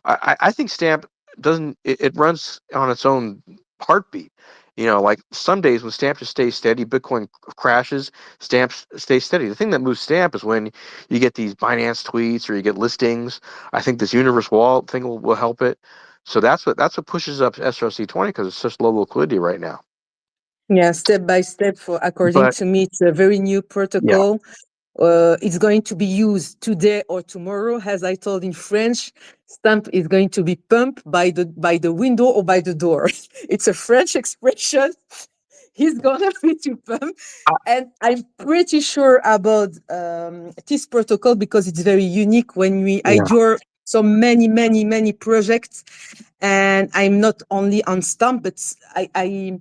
I think Stamp doesn't. It runs on its own heartbeat. Like some days when Stamp just stays steady, Bitcoin crashes. Stamp stays steady. The thing that moves Stamp is when you get these Binance tweets or you get listings. I think this Universe wallet thing will help it. So that's what pushes up SRC-20 because it's such low liquidity right now. Yeah, step by step. According But to me, it's a very new yeah. protocol. It's going to be used today or tomorrow. As I told in French, stamp is going to be pumped by the window or by the door. It's a French expression. He's gonna be to pump, and I'm pretty sure about this protocol because it's very unique. I Yeah. do so many projects, and I'm not only on Stamp, but I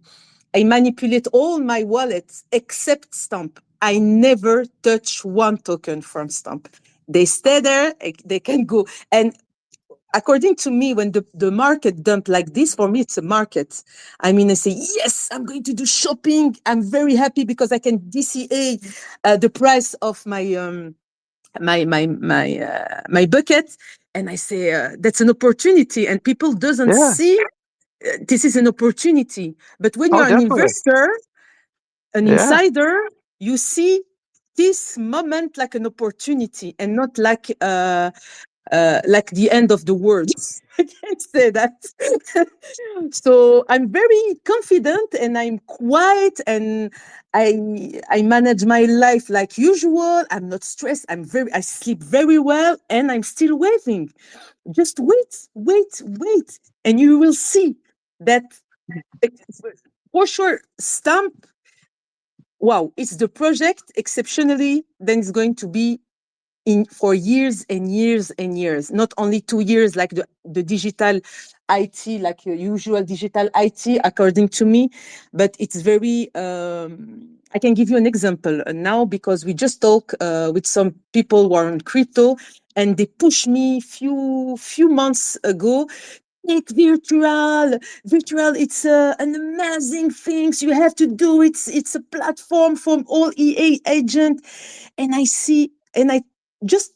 manipulate all my wallets except Stamp. I never touch one token from Stamp. They stay there. They can go. And according to me, when the market dump like this, for me, it's a market. I mean, I say, yes, I'm going to do shopping. I'm very happy because I can DCA the price of my my bucket. And I say, that's an opportunity. And people doesn't Yeah. see this is an opportunity. But when Oh, you're an definitely. investor, an Yeah. insider, you see this moment like an opportunity and not like the end of the world. I can't say that. So I'm very confident and I'm quiet and I manage my life like usual. I'm not stressed. I sleep very well and I'm still waiting. Just wait. And you will see that for sure stamp. Wow, it's the project exceptionally, then it's going to be in for years and years and years, not only 2 years like the digital IT, like your usual digital IT, according to me, but it's very, I can give you an example now because we just talk with some people who are on crypto and they pushed me few months ago. Take virtual, it's an amazing thing. You have to do it. It's a platform from all EA agent. And I just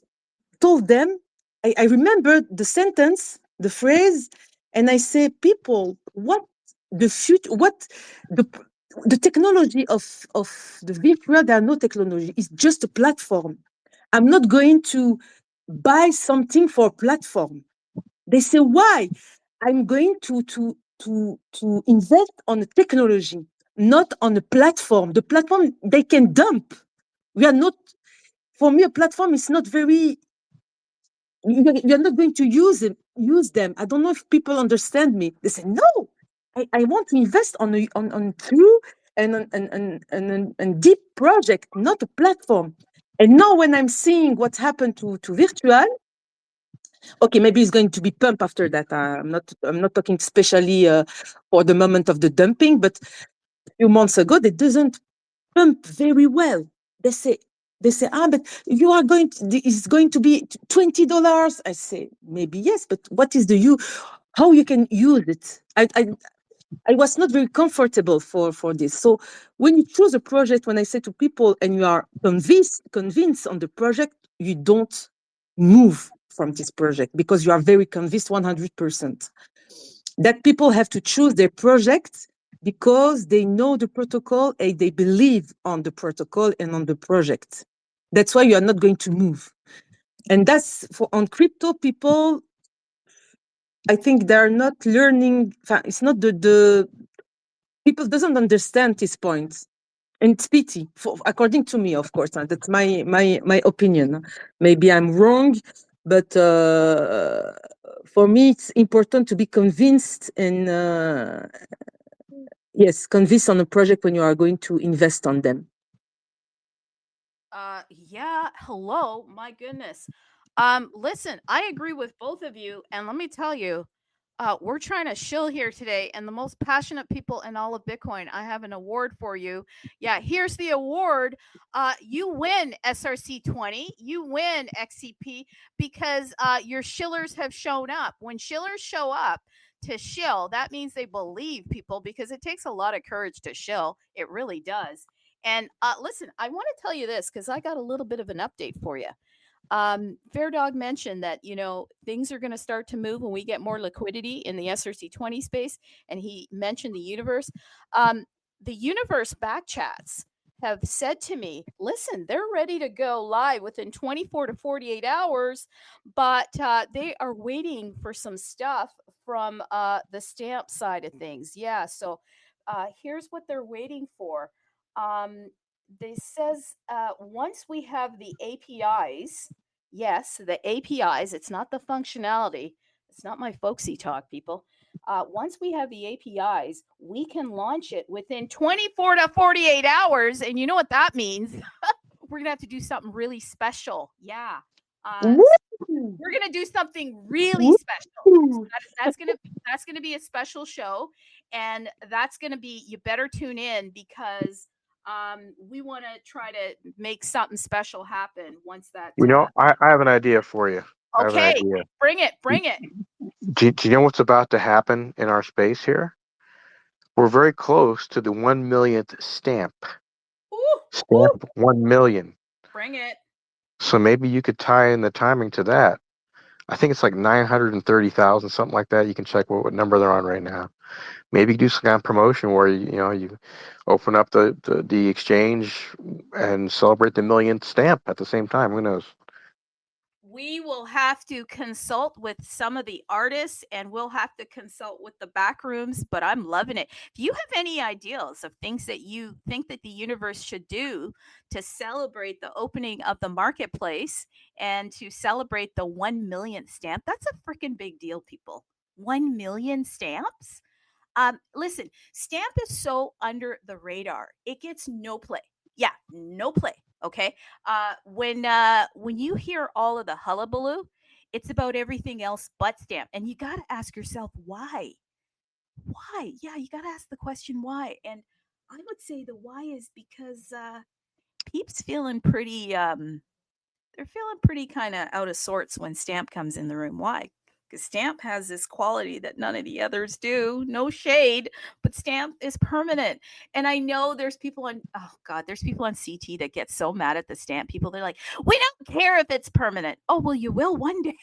told them, I remember the sentence, the phrase, and I say, people, what the future, what the technology of the virtual, there are no technology. It's just a platform. I'm not going to buy something for a platform. They say, why? I'm going to invest on a technology, not on a platform. The platform they can dump. We are not, for me, a platform is not very, you're not going to use them. I don't know if people understand me. They say, no, I want to invest on true and deep project, not a platform. And now when I'm seeing what happened to virtual, okay, maybe it's going to be pump after that. I'm not talking especially for the moment of the dumping, but a few months ago, they doesn't pump very well. They say, but you are going to, it's going to be $20. I say, maybe yes, but what is how you can use it? I was not very comfortable for this. So when you choose a project, when I say to people and you are convinced on the project, you don't move from this project because you are very convinced 100%. That people have to choose their project because they know the protocol and they believe on the protocol and on the project. That's why you are not going to move. And that's on crypto people, I think they're not learning. It's not the people doesn't understand this point. And it's pity, according to me, of course. That's my opinion. Maybe I'm wrong, but for me, it's important to be convinced and convinced on a project when you are going to invest on them. Yeah, hello, my goodness. Listen, I agree with both of you, and let me tell you, we're trying to shill here today, and the most passionate people in all of Bitcoin. I have an award for you. Yeah, here's the award. You win SRC-20, you win XCP because your shillers have shown up. When shillers show up to shill, that means they believe people because it takes a lot of courage to shill. It really does. And listen, I want to tell you this because I got a little bit of an update for you. Fairdog mentioned that, things are going to start to move when we get more liquidity in the SRC-20 space. And he mentioned the universe. The universe back chats have said to me, listen, they're ready to go live within 24 to 48 hours, but they are waiting for some stuff from the stamp side of things. Yeah. So here's what they're waiting for. They says once we have the APIs, yes, the APIs, it's not the functionality. It's not my folksy talk, people. Once we have the APIs, we can launch it within 24 to 48 hours. And you know what that means? We're going to have to do something really special. Yeah. We're going to do something really special. So that's going to be a special show. And that's going to be, you better tune in because we want to try to make something special happen once that. I have an idea for you. I have an Okay, idea. bring it, bring it. Do you know what's about to happen in our space here? We're very close to the 1 millionth stamp. Ooh, Stamp 1 million. bring it. So maybe you could tie in the timing to that. I think it's like 930,000, something like that. You can check what number they're on right now. Maybe do some kind of promotion where you open up the exchange and celebrate the millionth stamp at the same time. Who knows? We will have to consult with some of the artists and we'll have to consult with the back rooms, but I'm loving it. If you have any ideas of things that you think that the universe should do to celebrate the opening of the marketplace and to celebrate the 1 millionth stamp, that's a freaking big deal, people. 1 million stamps? Listen, stamp is so under the radar. It gets no play. Yeah, no play. Okay. When you hear all of the hullabaloo, it's about everything else but stamp. And you gotta ask yourself why. Why? Yeah, you gotta ask the question why. And I would say the why is because peeps feeling pretty they're feeling pretty kind of out of sorts when Stamp comes in the room. Why? Because Stamp has this quality that none of the others do. No shade, but Stamp is permanent. And I know there's people on, oh God, there's people on CT that get so mad at the Stamp people. They're like, we don't care if it's permanent. Oh, well, you will one day.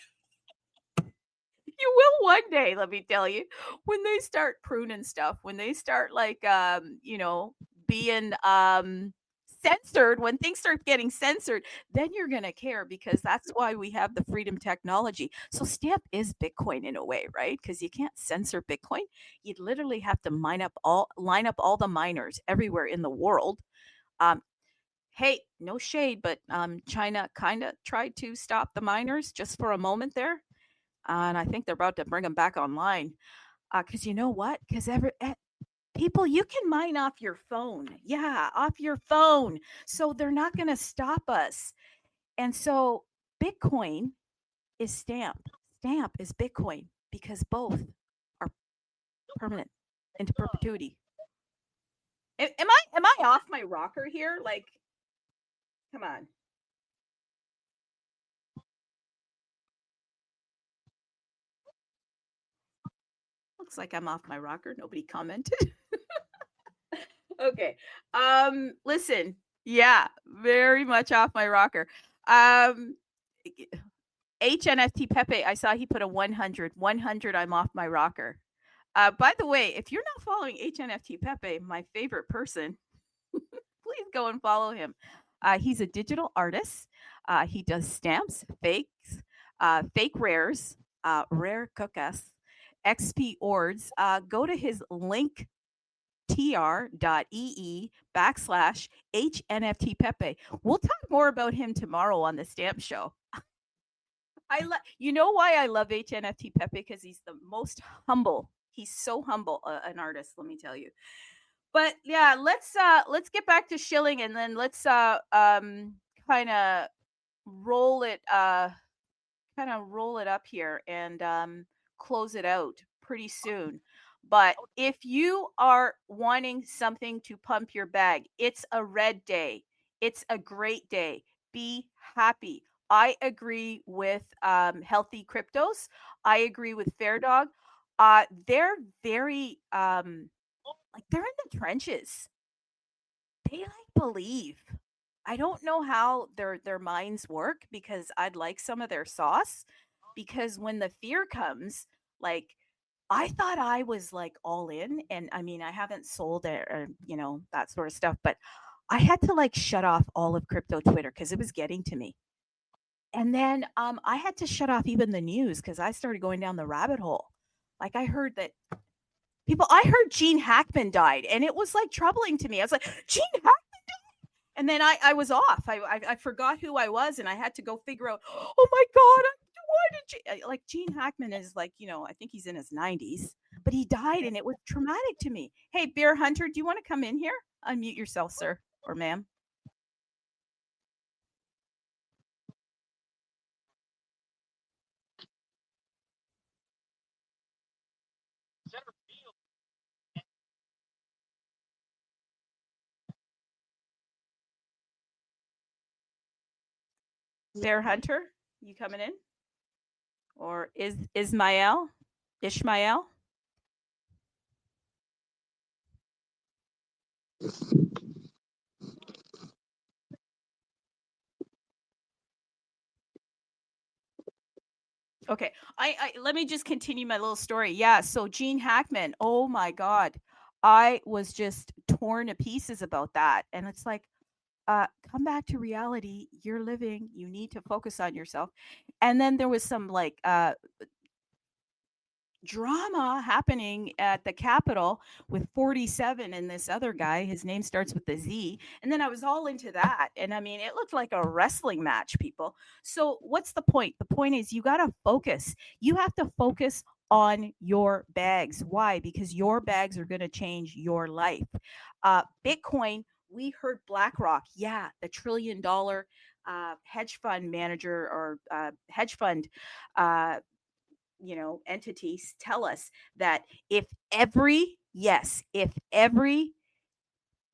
You will one day, let me tell you. When they start pruning stuff, when they start like being censored, when things start getting censored, then you're going to care because that's why we have the freedom technology. So Stamp is Bitcoin in a way, right? Because you can't censor Bitcoin. You'd literally have to line up all the miners everywhere in the world. Hey, no shade, but China kind of tried to stop the miners just for a moment there. And I think they're about to bring them back online. Because you know what? Because people, you can mine off your phone. Yeah, off your phone. So they're not going to stop us. And so Bitcoin is Stamp. Stamp is Bitcoin because both are permanent into perpetuity. Am I off my rocker here? Like, come on. Looks like I'm off my rocker. Nobody commented. Okay. Listen. Yeah, very much off my rocker. HNFT Pepe, I saw he put a 100. 100, I'm off my rocker. By the way, if you're not following HNFT Pepe, my favorite person, please go and follow him. He's a digital artist. He does stamps, fakes, fake rares, rare cookas, XP ords. Go to his link tr.ee/HNFT Pepe. We'll talk more about him tomorrow on the Stamp Show. You know why I love HNFT Pepe? Because he's the most humble. He's so humble, an artist. Let me tell you. But yeah, let's get back to Shilling and then let's kind of roll it up here and close it out pretty soon. But if you are wanting something to pump your bag, it's a red day. It's a great day. Be happy. I agree with Healthy Cryptos. I agree with Fairdog. They're very like they're in the trenches. They like believe. I don't know how their minds work because I'd like some of their sauce because when the fear comes, like I thought I was like all in and I mean I haven't sold it or that sort of stuff, but I had to like shut off all of crypto Twitter because it was getting to me. And then I had to shut off even the news because I started going down the rabbit hole. Like I heard that I heard Gene Hackman died, and it was like troubling to me. I was like, Gene Hackman died, and then I was off. I forgot who I was, and I had to go figure out. Oh my God, why did like Gene Hackman is like I think he's in his 90s, but he died, and it was traumatic to me. Hey, Bear Hunter, do you want to come in here? Unmute yourself, sir or ma'am. Bear Hunter, you coming in? or Ishmael? Okay, I let me just continue my little story. Yeah, so Gene Hackman, oh my God, I was just torn to pieces about that, and it's like, come back to reality. You're living. You need to focus on yourself. And then there was some like drama happening at the Capitol with 47 and this other guy. His name starts with the Z. And then I was all into that. And I mean, it looked like a wrestling match, people. So, what's the point? The point is you got to focus. You have to focus on your bags. Why? Because your bags are going to change your life. Bitcoin, we heard BlackRock. Yeah, the $1 trillion hedge fund manager or hedge fund entities tell us that if every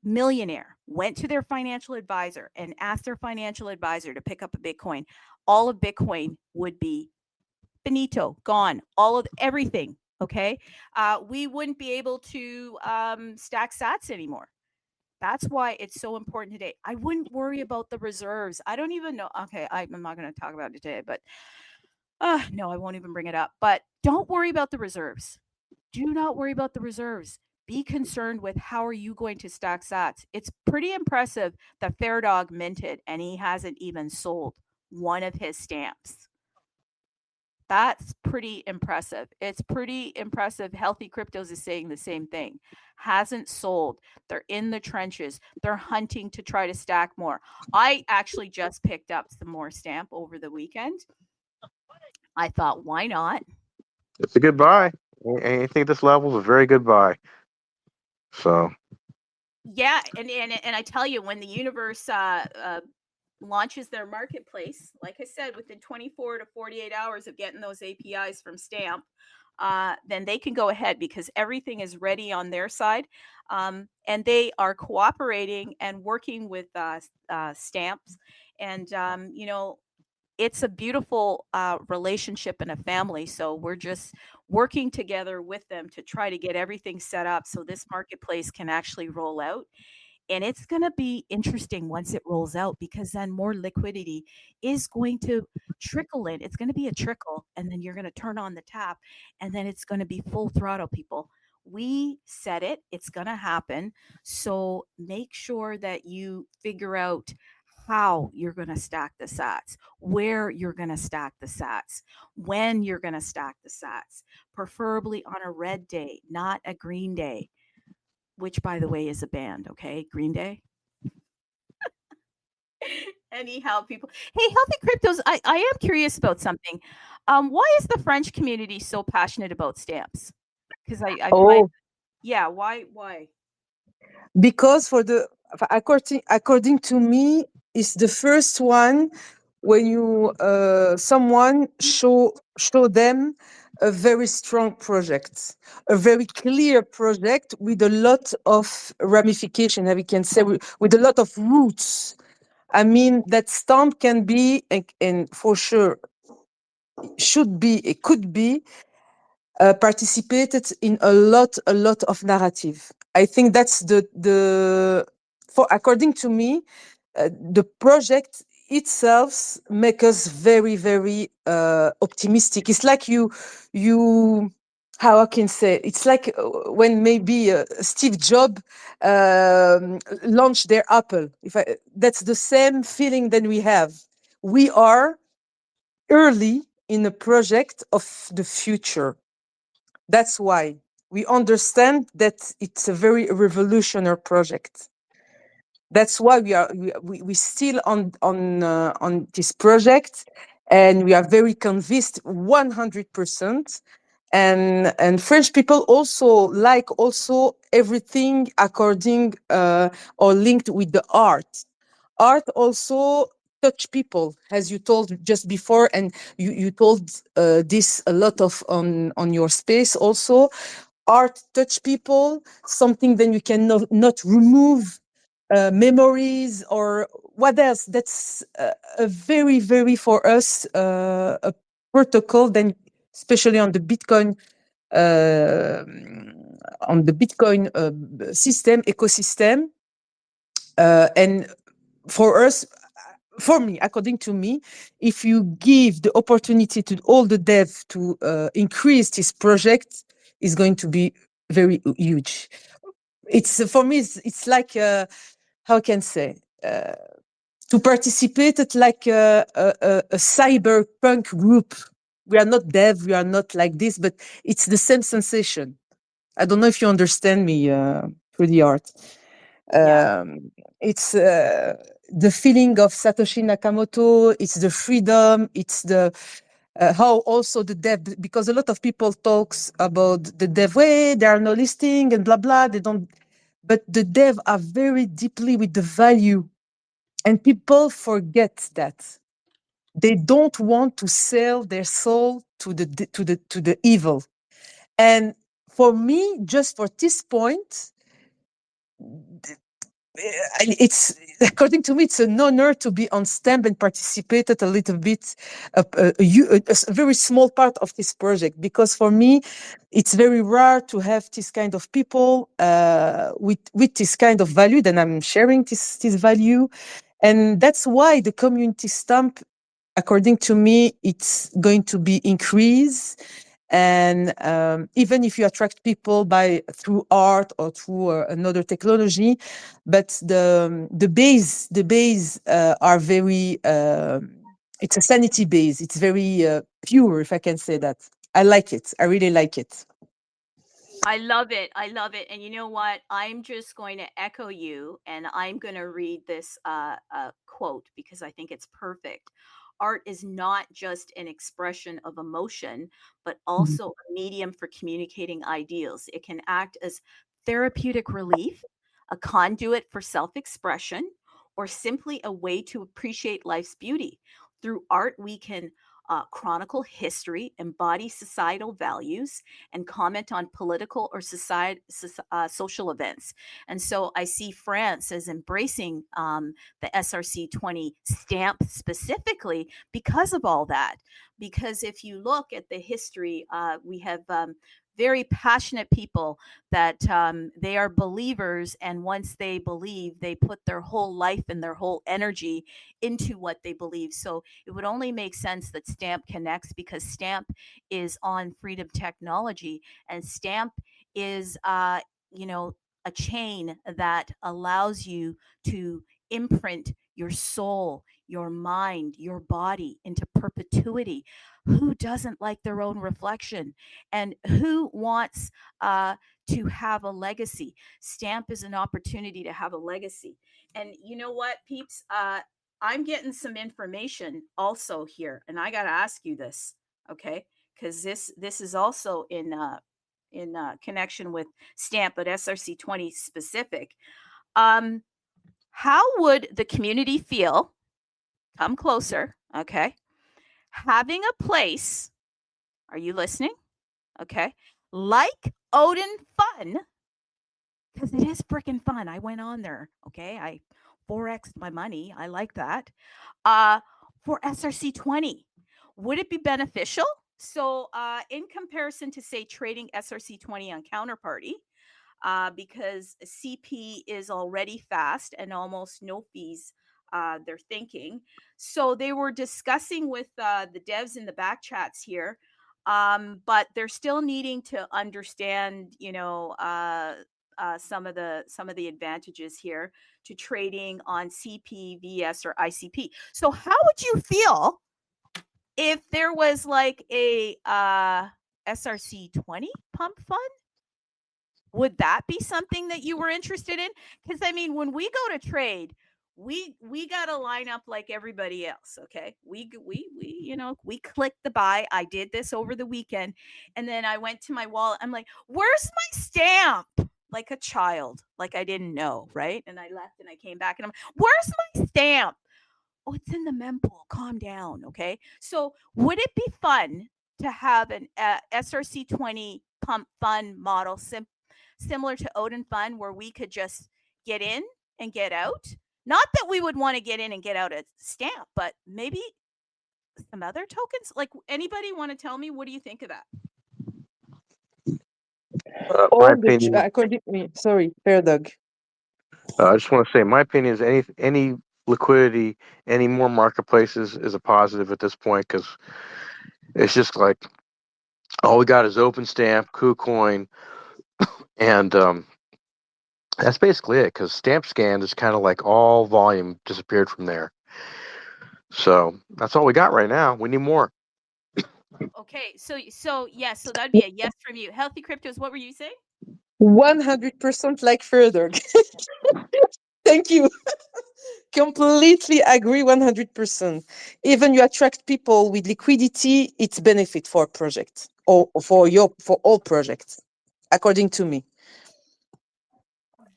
millionaire went to their financial advisor and asked their financial advisor to pick up a Bitcoin, all of Bitcoin would be finito, gone, all of everything. Okay. We wouldn't be able to stack sats anymore. That's why it's so important today. I wouldn't worry about the reserves. I don't even know. Okay, I'm not going to talk about it today, but no, I won't even bring it up. But don't worry about the reserves. Do not worry about the reserves. Be concerned with how are you going to stack sats. It's pretty impressive that Fairdog minted and he hasn't even sold one of his stamps. That's pretty impressive. It's pretty impressive. Healthy Cryptos is saying the same thing. Hasn't sold. They're in the trenches. They're hunting to try to stack more. I actually just picked up some more stamp over the weekend. I thought, why not? It's a good buy. Anything at this level is a very good buy. So yeah, and I tell you, when the Universe launches their marketplace, like I said, within 24 to 48 hours of getting those APIs from Stamp, then they can go ahead because everything is ready on their side, and they are cooperating and working with Stamps, and it's a beautiful relationship and a family. So we're just working together with them to try to get everything set up so this marketplace can actually roll out. And it's going to be interesting once it rolls out because then more liquidity is going to trickle in. It's going to be a trickle, and then you're going to turn on the tap, and then it's going to be full throttle, people. We said it, it's going to happen. So make sure that you figure out how you're going to stack the sats, where you're going to stack the sats, when you're going to stack the sats, preferably on a red day, not a green day, which, by the way, is a band. Okay, Green Day. Anyhow, people. Hey, Healthy Cryptos, I am curious about something. Why is the French community so passionate about stamps? Because yeah, why? Because according to me, it's the first one when you someone show them a very strong project, a very clear project with a lot of ramification, we can say, with a lot of roots. I mean, that stamp can be, and for sure should be, it could be participated in a lot of narrative. I think that's for according to me, the project itself make us very, very optimistic. It's like you how I can say, it's like when maybe Steve Jobs launched their Apple. That's the same feeling that we have. We are early in a project of the future. That's why we understand that it's a very revolutionary project. That's why we still on this project, and we are very convinced 100%. And French people also like everything according or linked with the art. Art also touch people, as you told just before, and you told this a lot of on your space also. Art touch people, something that you can not remove memories or what else. That's a very, very for us protocol, then especially on the Bitcoin system ecosystem. And for us, for me, according to me, if you give the opportunity to all the dev to increase this project, is going to be very huge. It's for me, it's like how can I say to participate at like a cyberpunk group. We are not dev, we are not like this, but it's the same sensation. I don't know if you understand me through the art. Yeah. It's the feeling of Satoshi Nakamoto. It's the freedom. It's the how also the dev, because a lot of people talks about the dev way, there are no listing and blah blah. They don't, but the dev are very deeply with the value, and people forget that they don't want to sell their soul to the evil. And for me, just for this point, it's according to me, it's an honor to be on stamp and participated a little bit, a very small part of this project, because for me, it's very rare to have this kind of people with this kind of value. Then I'm sharing this value, and that's why the community stamp, according to me, it's going to be increased. And even if you attract people through art or through another technology, but the base are very it's a sanity base. It's very pure, if I can say that. I like it. I really like it. I love it. I love it. And you know what? I'm just going to echo you, and I'm going to read this quote because I think it's perfect. Art is not just an expression of emotion, but also a medium for communicating ideals. It can act as therapeutic relief, a conduit for self expression, or simply a way to appreciate life's beauty. Through art, we can chronicle history, embody societal values, and comment on political or social events. And so I see France as embracing the SRC-20 stamp specifically because of all that. Because if you look at the history, we have very passionate people that they are believers, and once they believe, they put their whole life and their whole energy into what they believe. So it would only make sense that Stamp connects, because Stamp is on freedom technology, and Stamp is a chain that allows you to imprint your soul, your mind, your body into perpetuity. Who doesn't like their own reflection? And who wants to have a legacy? Stamp is an opportunity to have a legacy. And you know what, peeps? I'm getting some information also here, and I got to ask you this, okay? Because this is also in connection with Stamp, but SRC-20 specific. How would the community feel? Come closer, okay? Having a place, are you listening? Okay, like Odin Fun, because it is freaking fun. I went on there, okay? I 4x'd my money. I like that. For SRC-20, would it be beneficial? So in comparison to, say, trading SRC-20 on Counterparty, because CP is already fast and almost no fees, they're thinking. So they were discussing with the devs in the back chats here, but they're still needing to understand, some of the advantages here to trading on CP, VS, or ICP. So how would you feel if there was like a SRC-20 pump fund? Would that be something that you were interested in? Because I mean, when we go to trade, we got to line up like everybody else. Okay, we click the buy. I did this over the weekend, and then I went to my wallet. I'm like, where's my stamp? Like a child, like I didn't know, right? And I left and I came back, and I'm, where's my stamp? Oh, it's in the mempool. Calm down, okay? So would it be fun to have an SRC-20 pump fund model similar to Odin Fun, where we could just get in and get out? Not that we would want to get in and get out at Stamp, but maybe some other tokens? Like, anybody want to tell me, what do you think of that? My All the opinion. according to me, sorry, Fairdog. I just want to say, my opinion is any liquidity, any more marketplaces is a positive at this point, because it's just like all we got is OpenStamp, KuCoin, and that's basically it. Because StampScan is kind of like all volume disappeared from there. So that's all we got right now. We need more. Okay, so yeah, so that'd be a yes from you. Healthy Cryptos, what were you saying? 100% like Fairdog. Thank you. Completely agree 100%. Even you attract people with liquidity, it's benefit for a project or for all projects, according to me.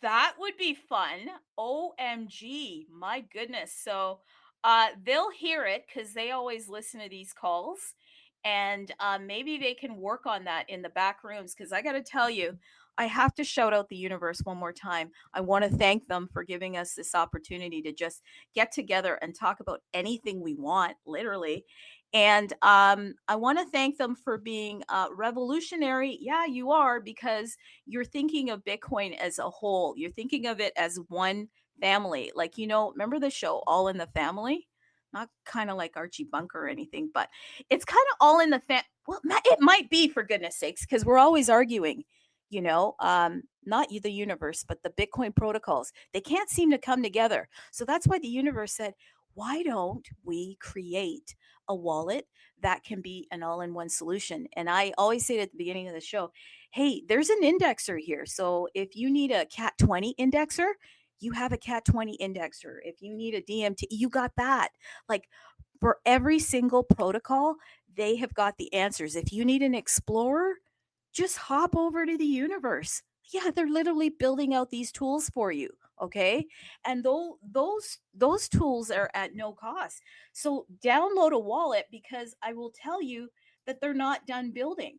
That would be fun. OMG, my goodness. So they'll hear it because they always listen to these calls. And maybe they can work on that in the back rooms. Because I got to tell you, I have to shout out the universe one more time. I want to thank them for giving us this opportunity to just get together and talk about anything we want, literally. And I want to thank them for being revolutionary. Yeah, you are, because you're thinking of Bitcoin as a whole. You're thinking of it as one family. Like, remember the show All in the Family? Not kind of like Archie Bunker or anything, but it's kind of all in the well, it might be, for goodness sakes, because we're always arguing, not the universe, but the Bitcoin protocols. They can't seem to come together. So that's why the universe said, why don't we create a wallet that can be an all-in-one solution? And I always say it at the beginning of the show, hey, there's an indexer here. So if you need a Cat 20 indexer, you have a Cat 20 indexer. If you need a DMT, you got that. Like, for every single protocol, they have got the answers. If you need an explorer, just hop over to the universe. Yeah, they're literally building out these tools for you. Okay. And those tools are at no cost. So download a wallet, because I will tell you that they're not done building.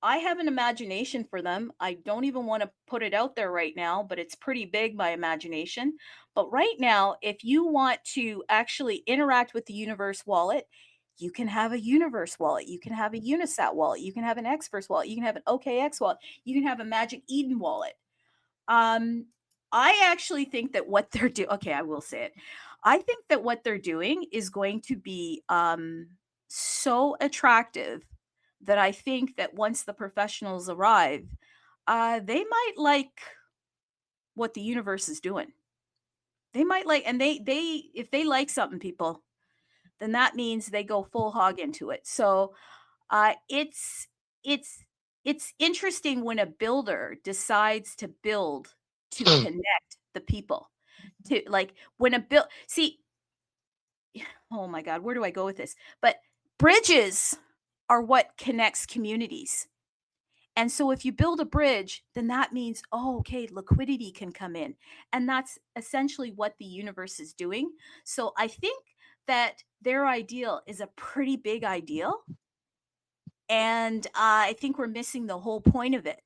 I have an imagination for them. I don't even want to put it out there right now, but it's pretty big, my imagination. But right now, if you want to actually interact with the Universe wallet, you can have a Universe wallet. You can have a Unisat wallet. You can have an Xverse wallet. You can have an OKX wallet. You can have a Magic Eden wallet. I actually think that what they're doing, okay, I will say it. I think that what they're doing is going to be so attractive that I think that once the professionals arrive, they might like what the universe is doing. They might like, and they if they like something, people, then that means they go full hog into it. So it's interesting when a builder decides to build to connect the people. To, like, when a build, see, oh my God, where do I go with this? But bridges are what connects communities. And so if you build a bridge, then that means, oh, okay, liquidity can come in. And that's essentially what the universe is doing. So I think that their ideal is a pretty big ideal. And I think we're missing the whole point of it.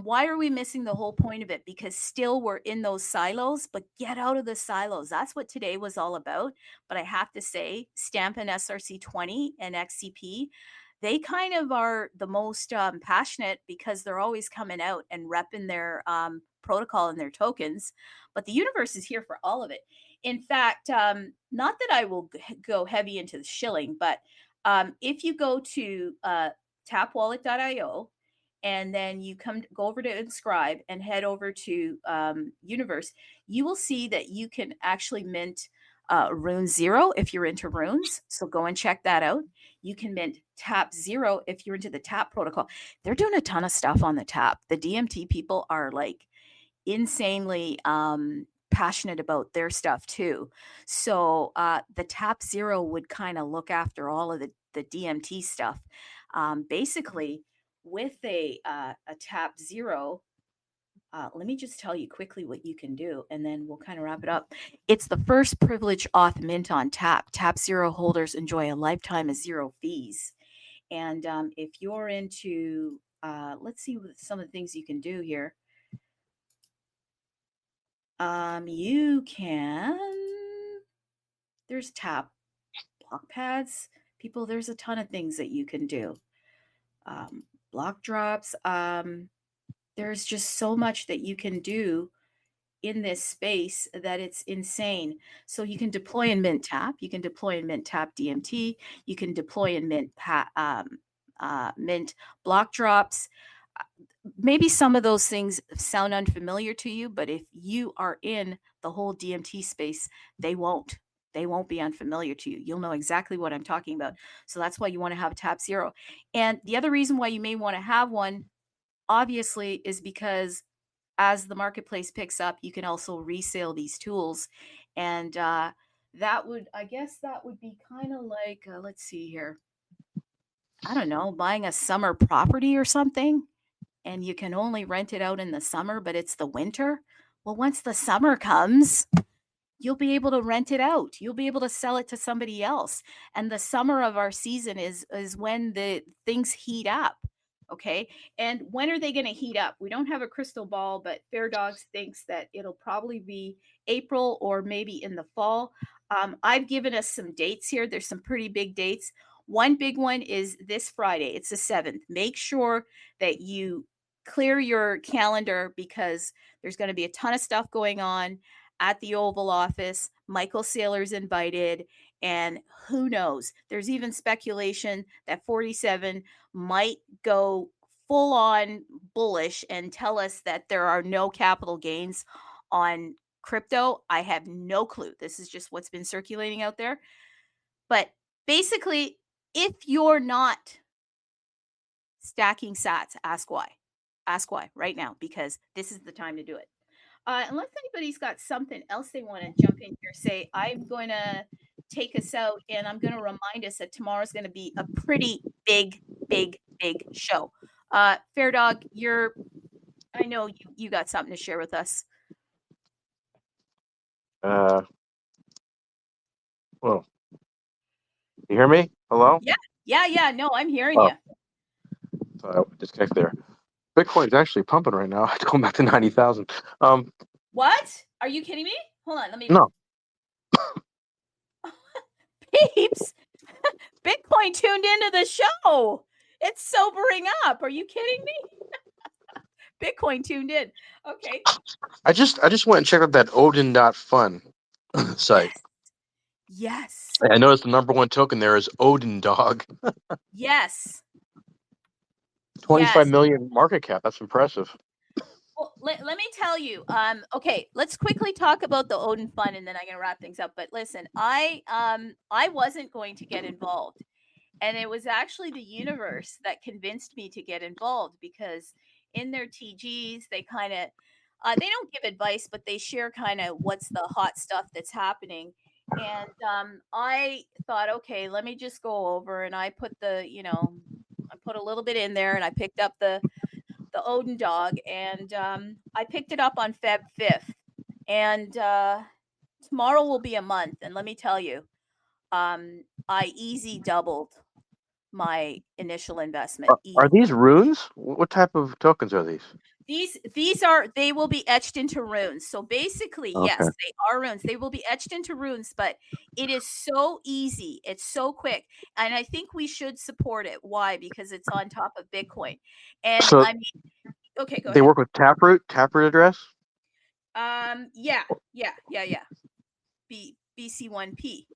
Why are we missing the whole point of it? Because still we're in those silos, but get out of the silos. That's what today was all about. But I have to say, Stamp and SRC-20 and XCP, they kind of are the most passionate, because they're always coming out and repping their protocol and their tokens. But the universe is here for all of it. In fact, not that I will go heavy into the shilling, but if you go to tapwallet.io, and then you go over to Inscribe and head over to Universe, you will see that you can actually mint Rune 0 if you're into runes. So go and check that out. You can mint Tap 0 if you're into the Tap protocol. They're doing a ton of stuff on the Tap. The DMT people are like insanely passionate about their stuff too. So the Tap 0 would kind of look after all of the DMT stuff. Basically, with a Tap 0, let me just tell you quickly what you can do, and then we'll kind of wrap it up. It's the first privilege auth mint on Tap. Tap 0 holders enjoy a lifetime of 0 fees. And if you're into, let's see what some of the things you can do here. You can, there's Tap block pads. People, there's a ton of things that you can do. Block drops. There's just so much that you can do in this space that it's insane. So you can deploy in mint tap. You can deploy in mint tap DMT. You can deploy in mint block drops. Maybe some of those things sound unfamiliar to you, but if you are in the whole DMT space, they won't be unfamiliar to you. You'll know exactly what I'm talking about. So that's why you want to have a tap zero. And the other reason why you may want to have one, obviously, is because as the marketplace picks up, you can also resale these tools. And that would be kind of like, let's see here. I don't know, buying a summer property or something, and you can only rent it out in the summer, but it's the winter. Well, once the summer comes, you'll be able to rent it out. You'll be able to sell it to somebody else. And the summer of our season is when the things heat up. Okay. And when are they going to heat up? We don't have a crystal ball, but Fairdog thinks that it'll probably be April or maybe in the fall. I've given us some dates here. There's some pretty big dates. One big one is this Friday. It's the 7th. Make sure that you clear your calendar because there's going to be a ton of stuff going on at the Oval Office. Michael Saylor's invited, and who knows? There's even speculation that 47 might go full on bullish and tell us that there are no capital gains on crypto. I have no clue. This is just what's been circulating out there. But basically, if you're not stacking sats, ask why. Ask why right now, because this is the time to do it. Unless anybody's got something else they want to jump in here, say, I'm going to take us out and I'm going to remind us that tomorrow's going to be a pretty big show. Fairdog, I know you got something to share with us. Well, you hear me? Hello? Yeah. No, I'm hearing you. So I disconnect there. Bitcoin's actually pumping right now. It's going back to 90,000. What? Are you kidding me? Hold on, let me. No. Peeps, Bitcoin tuned into the show. It's sobering up. Are you kidding me? Bitcoin tuned in. Okay. I just went and checked out that Odin.Fun site. Yes. I noticed the number one token there is ODINDOG. Yes. 25 million market cap. That's impressive. Well, let me tell you. Okay, let's quickly talk about the Odin Fun, and then I'm gonna wrap things up. But listen, I wasn't going to get involved, and it was actually the universe that convinced me to get involved because in their TGs they kind of they don't give advice, but they share kind of what's the hot stuff that's happening. And I thought, okay, let me just go over, and I put I put a little bit in there, and I picked up the ODINDOG, and I picked it up on Feb 5th, and tomorrow will be a month. And let me tell you, I easy doubled my initial investment. Are these runes? What type of tokens are these? They will be etched into runes. So basically, yes, they are runes. They will be etched into runes, but it is so easy. It's so quick. And I think we should support it. Why? Because it's on top of Bitcoin. And so I mean, okay, go ahead. They work with Taproot address? Yeah. BC1P.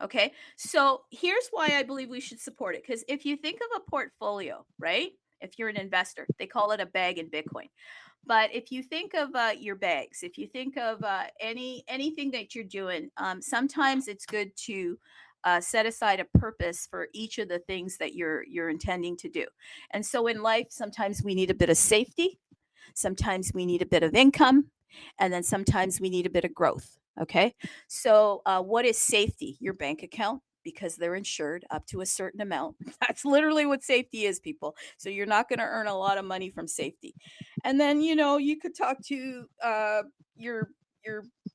Okay. So here's why I believe we should support it. Because if you think of a portfolio, right? If you're an investor, they call it a bag in Bitcoin. But if you think of your bags, if you think of anything that you're doing, sometimes it's good to set aside a purpose for each of the things that you're intending to do. And so in life, sometimes we need a bit of safety, sometimes we need a bit of income, and then sometimes we need a bit of growth. Okay. So what is safety? Your bank account, because they're insured up to a certain amount. That's literally what safety is, people. So you're not going to earn a lot of money from safety. And then, you could talk to your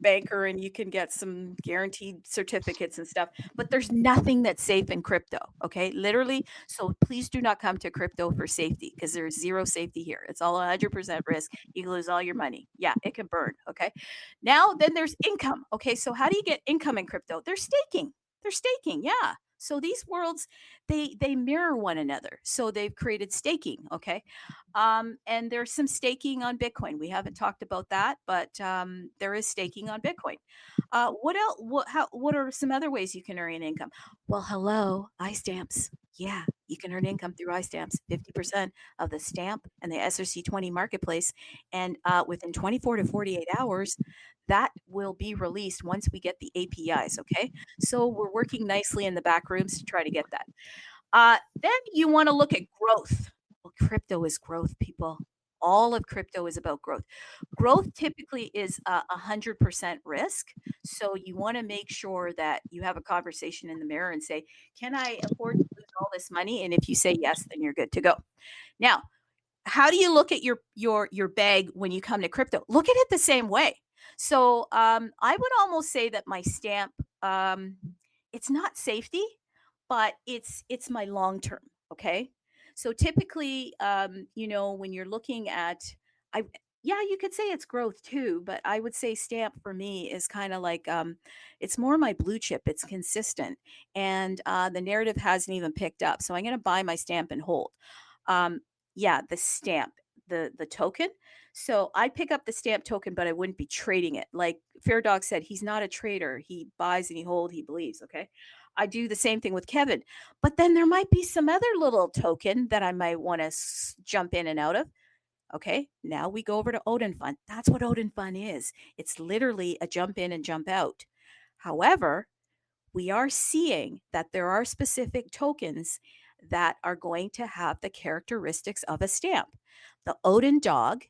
banker and you can get some guaranteed certificates and stuff, but there's nothing that's safe in crypto. Okay. Literally. So please do not come to crypto for safety because there's zero safety here. It's all 100% risk. You can lose all your money. Yeah. It can burn. Okay. Now, then there's income. Okay. So how do you get income in crypto? They're staking. They're staking. Yeah. So these worlds, they mirror one another. So they've created staking. Okay. And there's some staking on Bitcoin. We haven't talked about that, but there is staking on Bitcoin. What else? What are some other ways you can earn income? Well, hello, iStamps. Yeah, you can earn income through iStamps, 50% of the stamp and the SRC-20 marketplace. And within 24 to 48 hours, that will be released once we get the APIs. Okay. So we're working nicely in the back rooms to try to get that. Then you want to look at growth. Well, crypto is growth, people. All of crypto is about growth. Growth typically is 100% risk. So you want to make sure that you have a conversation in the mirror and say, can I afford to lose all this money? And if you say yes, then you're good to go. Now, how do you look at your bag when you come to crypto? Look at it the same way. So I would almost say that my stamp, it's not safety, but it's my long term. Okay. So typically, when you're looking at, yeah, you could say it's growth too, but I would say stamp for me is kind of like, it's more my blue chip. It's consistent, and the narrative hasn't even picked up. So I'm going to buy my stamp and hold. Yeah, the stamp, the token. So I'd pick up the stamp token, but I wouldn't be trading it. Like Fairdog said, he's not a trader. He buys and he holds, he believes. Okay. I do the same thing with Kevin. But then there might be some other little token that I might want to jump in and out of. Okay. Now we go over to Odin Fun. That's what Odin Fun is. It's literally a jump in and jump out. However, we are seeing that there are specific tokens that are going to have the characteristics of a stamp. The ODINDOG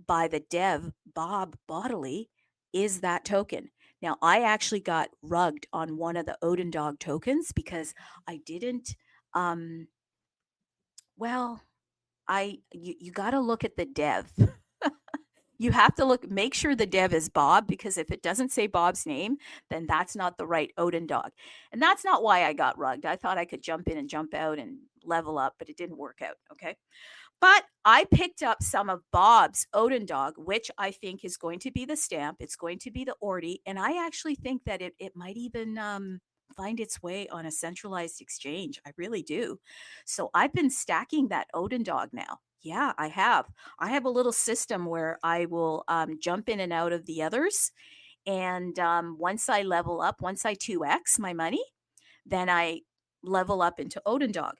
by the dev Bob Bodley is that token. Now, I actually got rugged on one of the ODINDOG tokens because I didn't, you got to look at the dev. You have to make sure the dev is Bob, because if it doesn't say Bob's name, then that's not the right ODINDOG. And that's not why I got rugged. I thought I could jump in and jump out and level up, but it didn't work out. Okay. But I picked up some of Bob's ODINDOG, which I think is going to be the stamp. It's going to be the ORDI. And I actually think that it might even find its way on a centralized exchange. I really do. So I've been stacking that ODINDOG now. Yeah, I have. I have a little system where I will jump in and out of the others. And once I level up, once I 2x my money, then I level up into ODINDOG.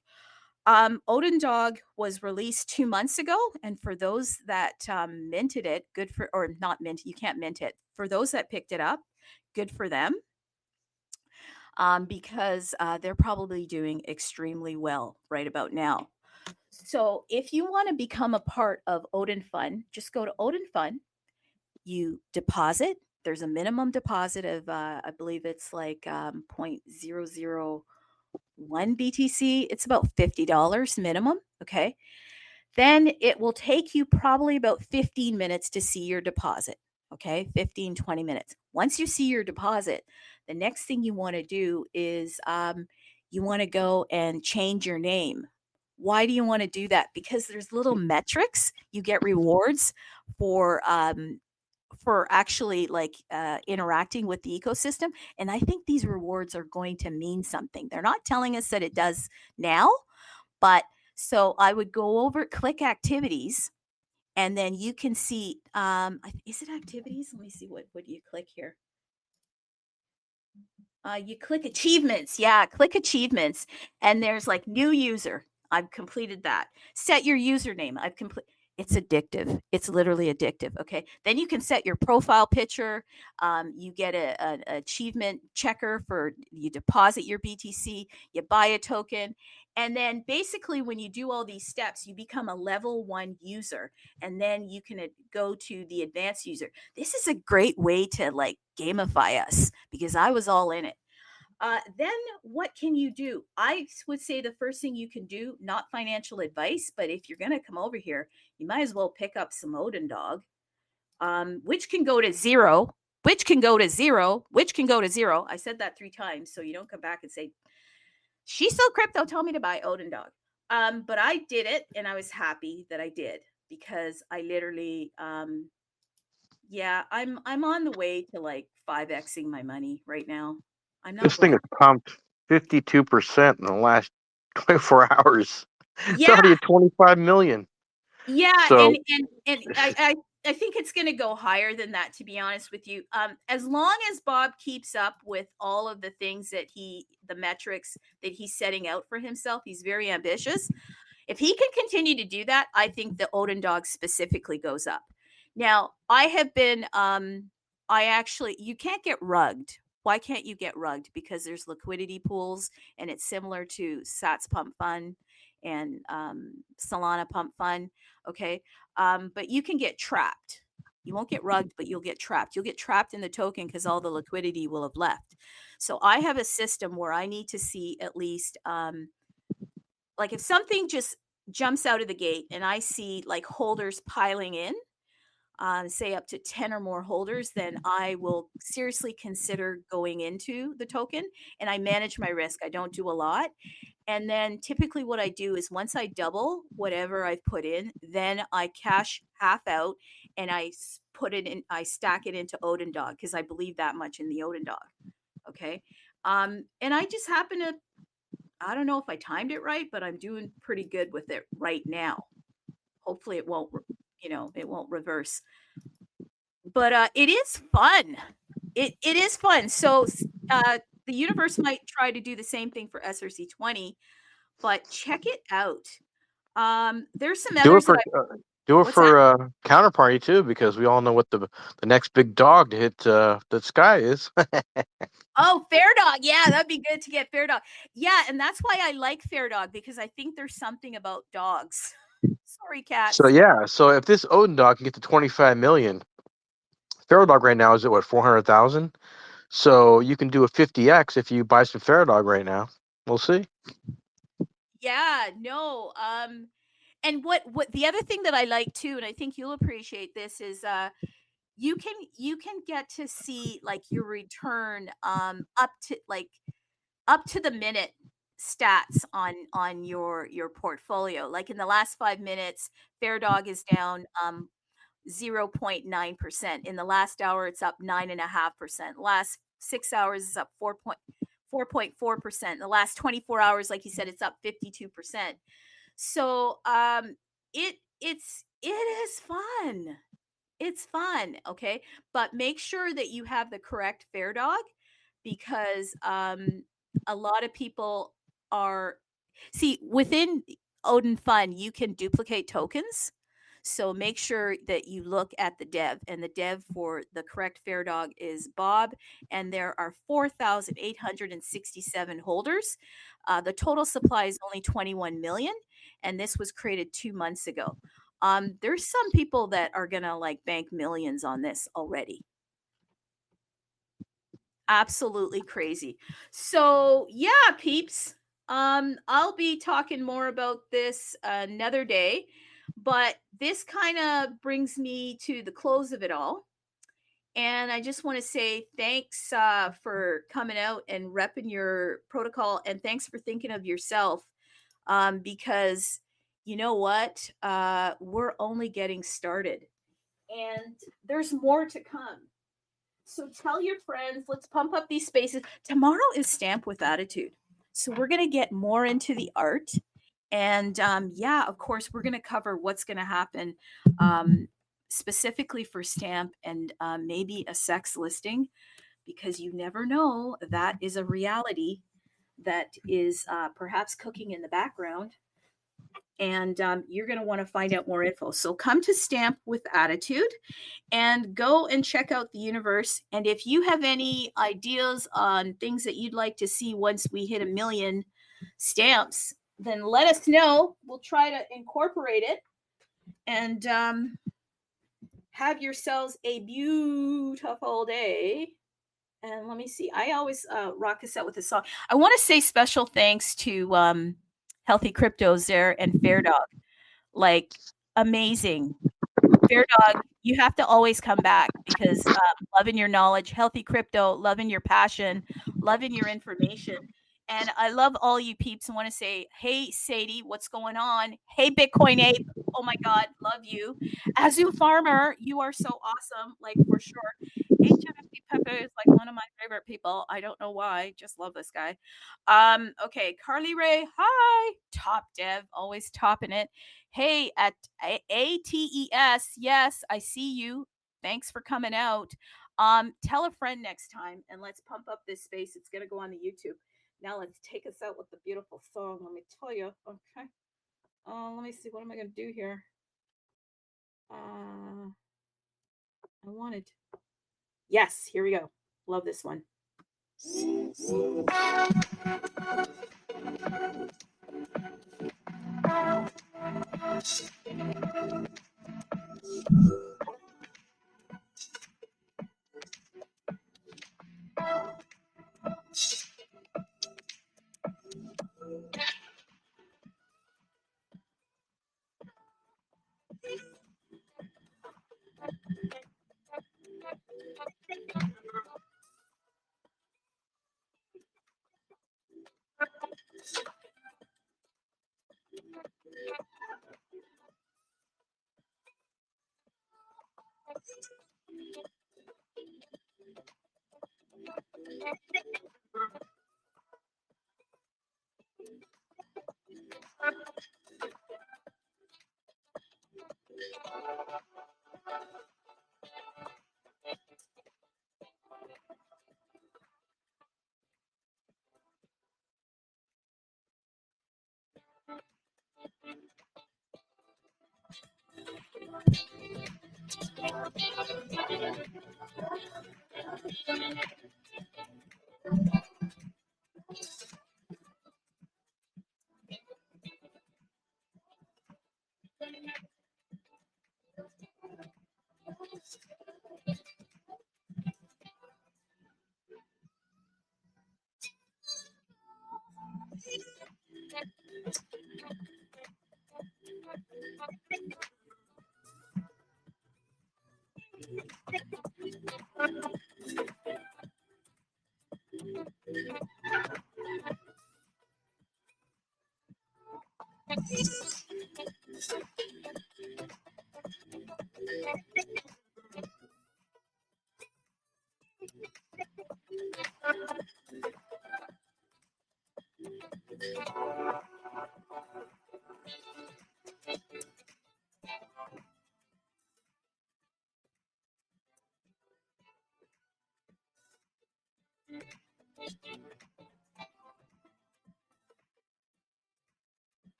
ODINDOG was released 2 months ago. And for those that minted it, good for, or not mint, you can't mint it. For those that picked it up, good for them. Because they're probably doing extremely well right about now. So if you want to become a part of Odin Fun, just go to Odin Fun. You deposit. There's a minimum deposit of, I believe it's like 0.001 BTC. It's about $50 minimum. Okay. Then it will take you probably about 15 minutes to see your deposit. Okay. 15, 20 minutes. Once you see your deposit, the next thing you want to do is you want to go and change your name. Why do you want to do that? Because there's little metrics. You get rewards for actually interacting with the ecosystem. And I think these rewards are going to mean something. They're not telling us that it does now, but so I would go over, click activities, and then you can see, is it activities? Let me see, what do you click here? You click achievements. Yeah, click achievements. And there's like new user. I've completed that. Set your username. I've completed. It's addictive. It's literally addictive. Okay. Then you can set your profile picture. You get an achievement checker for, you deposit your BTC, you buy a token. And then basically when you do all these steps, you become a level 1 user. And then you can go to the advanced user. This is a great way to like gamify us, because I was all in it. Then what can you do? I would say the first thing you can do, not financial advice, but if you're going to come over here, you might as well pick up some ODINDOG, which can go to 0, which can go to zero, which can go to zero. I said that 3 times, so you don't come back and say, she sold crypto, tell me to buy ODINDOG. But I did it, and I was happy that I did, because I literally, yeah, I'm on the way to like 5xing my money right now. I'm not This thing going. has pumped 52% in the last 24 hours. It's Yeah, already at 25 million. yeah, So and I think it's going to go higher than that, to be honest with you. As long as Bob keeps up with all of the things that the metrics that he's setting out for himself, he's very ambitious. If he can continue to do that, I think the ODINDOG specifically goes up. Now, I have been, you can't get rugged. Why can't you get rugged? Because there's liquidity pools, and it's similar to Sats Pump Fund and Solana Pump Fund. Okay. But you can get trapped. You won't get rugged, but you'll get trapped. You'll get trapped in the token because all the liquidity will have left. So I have a system where I need to see at least, like if something just jumps out of the gate and I see like holders piling in, say up to 10 or more holders, then I will seriously consider going into the token, and I manage my risk. I don't do a lot. And then typically what I do is once I double whatever I've put in, then I cash half out and I put it in, I stack it into ODINDOG because I believe that much in the ODINDOG. Okay. And I just happen to, I don't know if I timed it right, but I'm doing pretty good with it right now. Hopefully it won't, it won't reverse. But it is fun. It is fun. So the universe might try to do the same thing for SRC-20, but check it out. There's some others do it for Counterparty too, because we all know what the next big dog to hit the sky is. Oh, Fairdog. Yeah, that'd be good to get Fairdog. Yeah, and that's why I like Fairdog, because I think there's something about dogs. Sorry, cats. So yeah, so if this ODINDOG can get to 25 million, Fairdog right now is at what, 400,000? So you can do a 50x if you buy some Fairdog right now. We'll see. Yeah, no. And what the other thing that I like too, and I think you'll appreciate this, is you can get to see like your return up to the minute stats on your portfolio. Like in the last 5 minutes, Fairdog is down 0.9%. In the last hour, it's up 9.5%. Last 6 hours is up 4.4%. In the last 24 hours, like you said, it's up 52%. So it is fun. It's fun, okay? But make sure that you have the correct Fairdog, because a lot of people within Odin Fun, you can duplicate tokens. So make sure that you look at the dev, and the dev for the correct Fairdog is Bob, and there are 4,867 holders. The total supply is only 21 million, and this was created 2 months ago. There's some people that are gonna like bank millions on this already. Absolutely crazy. So yeah, peeps. I'll be talking more about this another day, but this kind of brings me to the close of it all. And I just want to say thanks for coming out and repping your protocol, and thanks for thinking of yourself, because you know what? We're only getting started, and there's more to come. So tell your friends, let's pump up these spaces. Tomorrow is Stamp with Attitude. So we're going to get more into the art. And yeah, of course, we're going to cover what's going to happen specifically for Stamp, and maybe a sex listing, because you never know. That is a reality that is perhaps cooking in the background. And you're going to want to find out more info. So come to Stamp with Attitude and go and check out the universe. And if you have any ideas on things that you'd like to see once we hit 1 million stamps, then let us know. We'll try to incorporate it. And have yourselves a beautiful day. And let me see. I always rock us out with a song. I want to say special thanks to Healthy Cryptos there and Fairdog. Like, amazing. Fairdog, you have to always come back because loving your knowledge, healthy crypto, loving your passion, loving your information. And I love all you peeps and want to say, hey, Sadie, what's going on? Hey, Bitcoin Ape. Oh my God, love you. Azu Farmer, you are so awesome, like for sure. HMFP Pepe is like one of my favorite people. I don't know why, just love this guy. Okay, Carly Ray, hi. Top dev, always topping it. Hey, at ATES, yes, I see you. Thanks for coming out. Tell a friend next time and let's pump up this space. It's gonna go on the YouTube. Now let's take us out with the beautiful song. Let me tell you. Okay. Let me see. What am I gonna do here? I wanted. Yes, here we go. Love this one.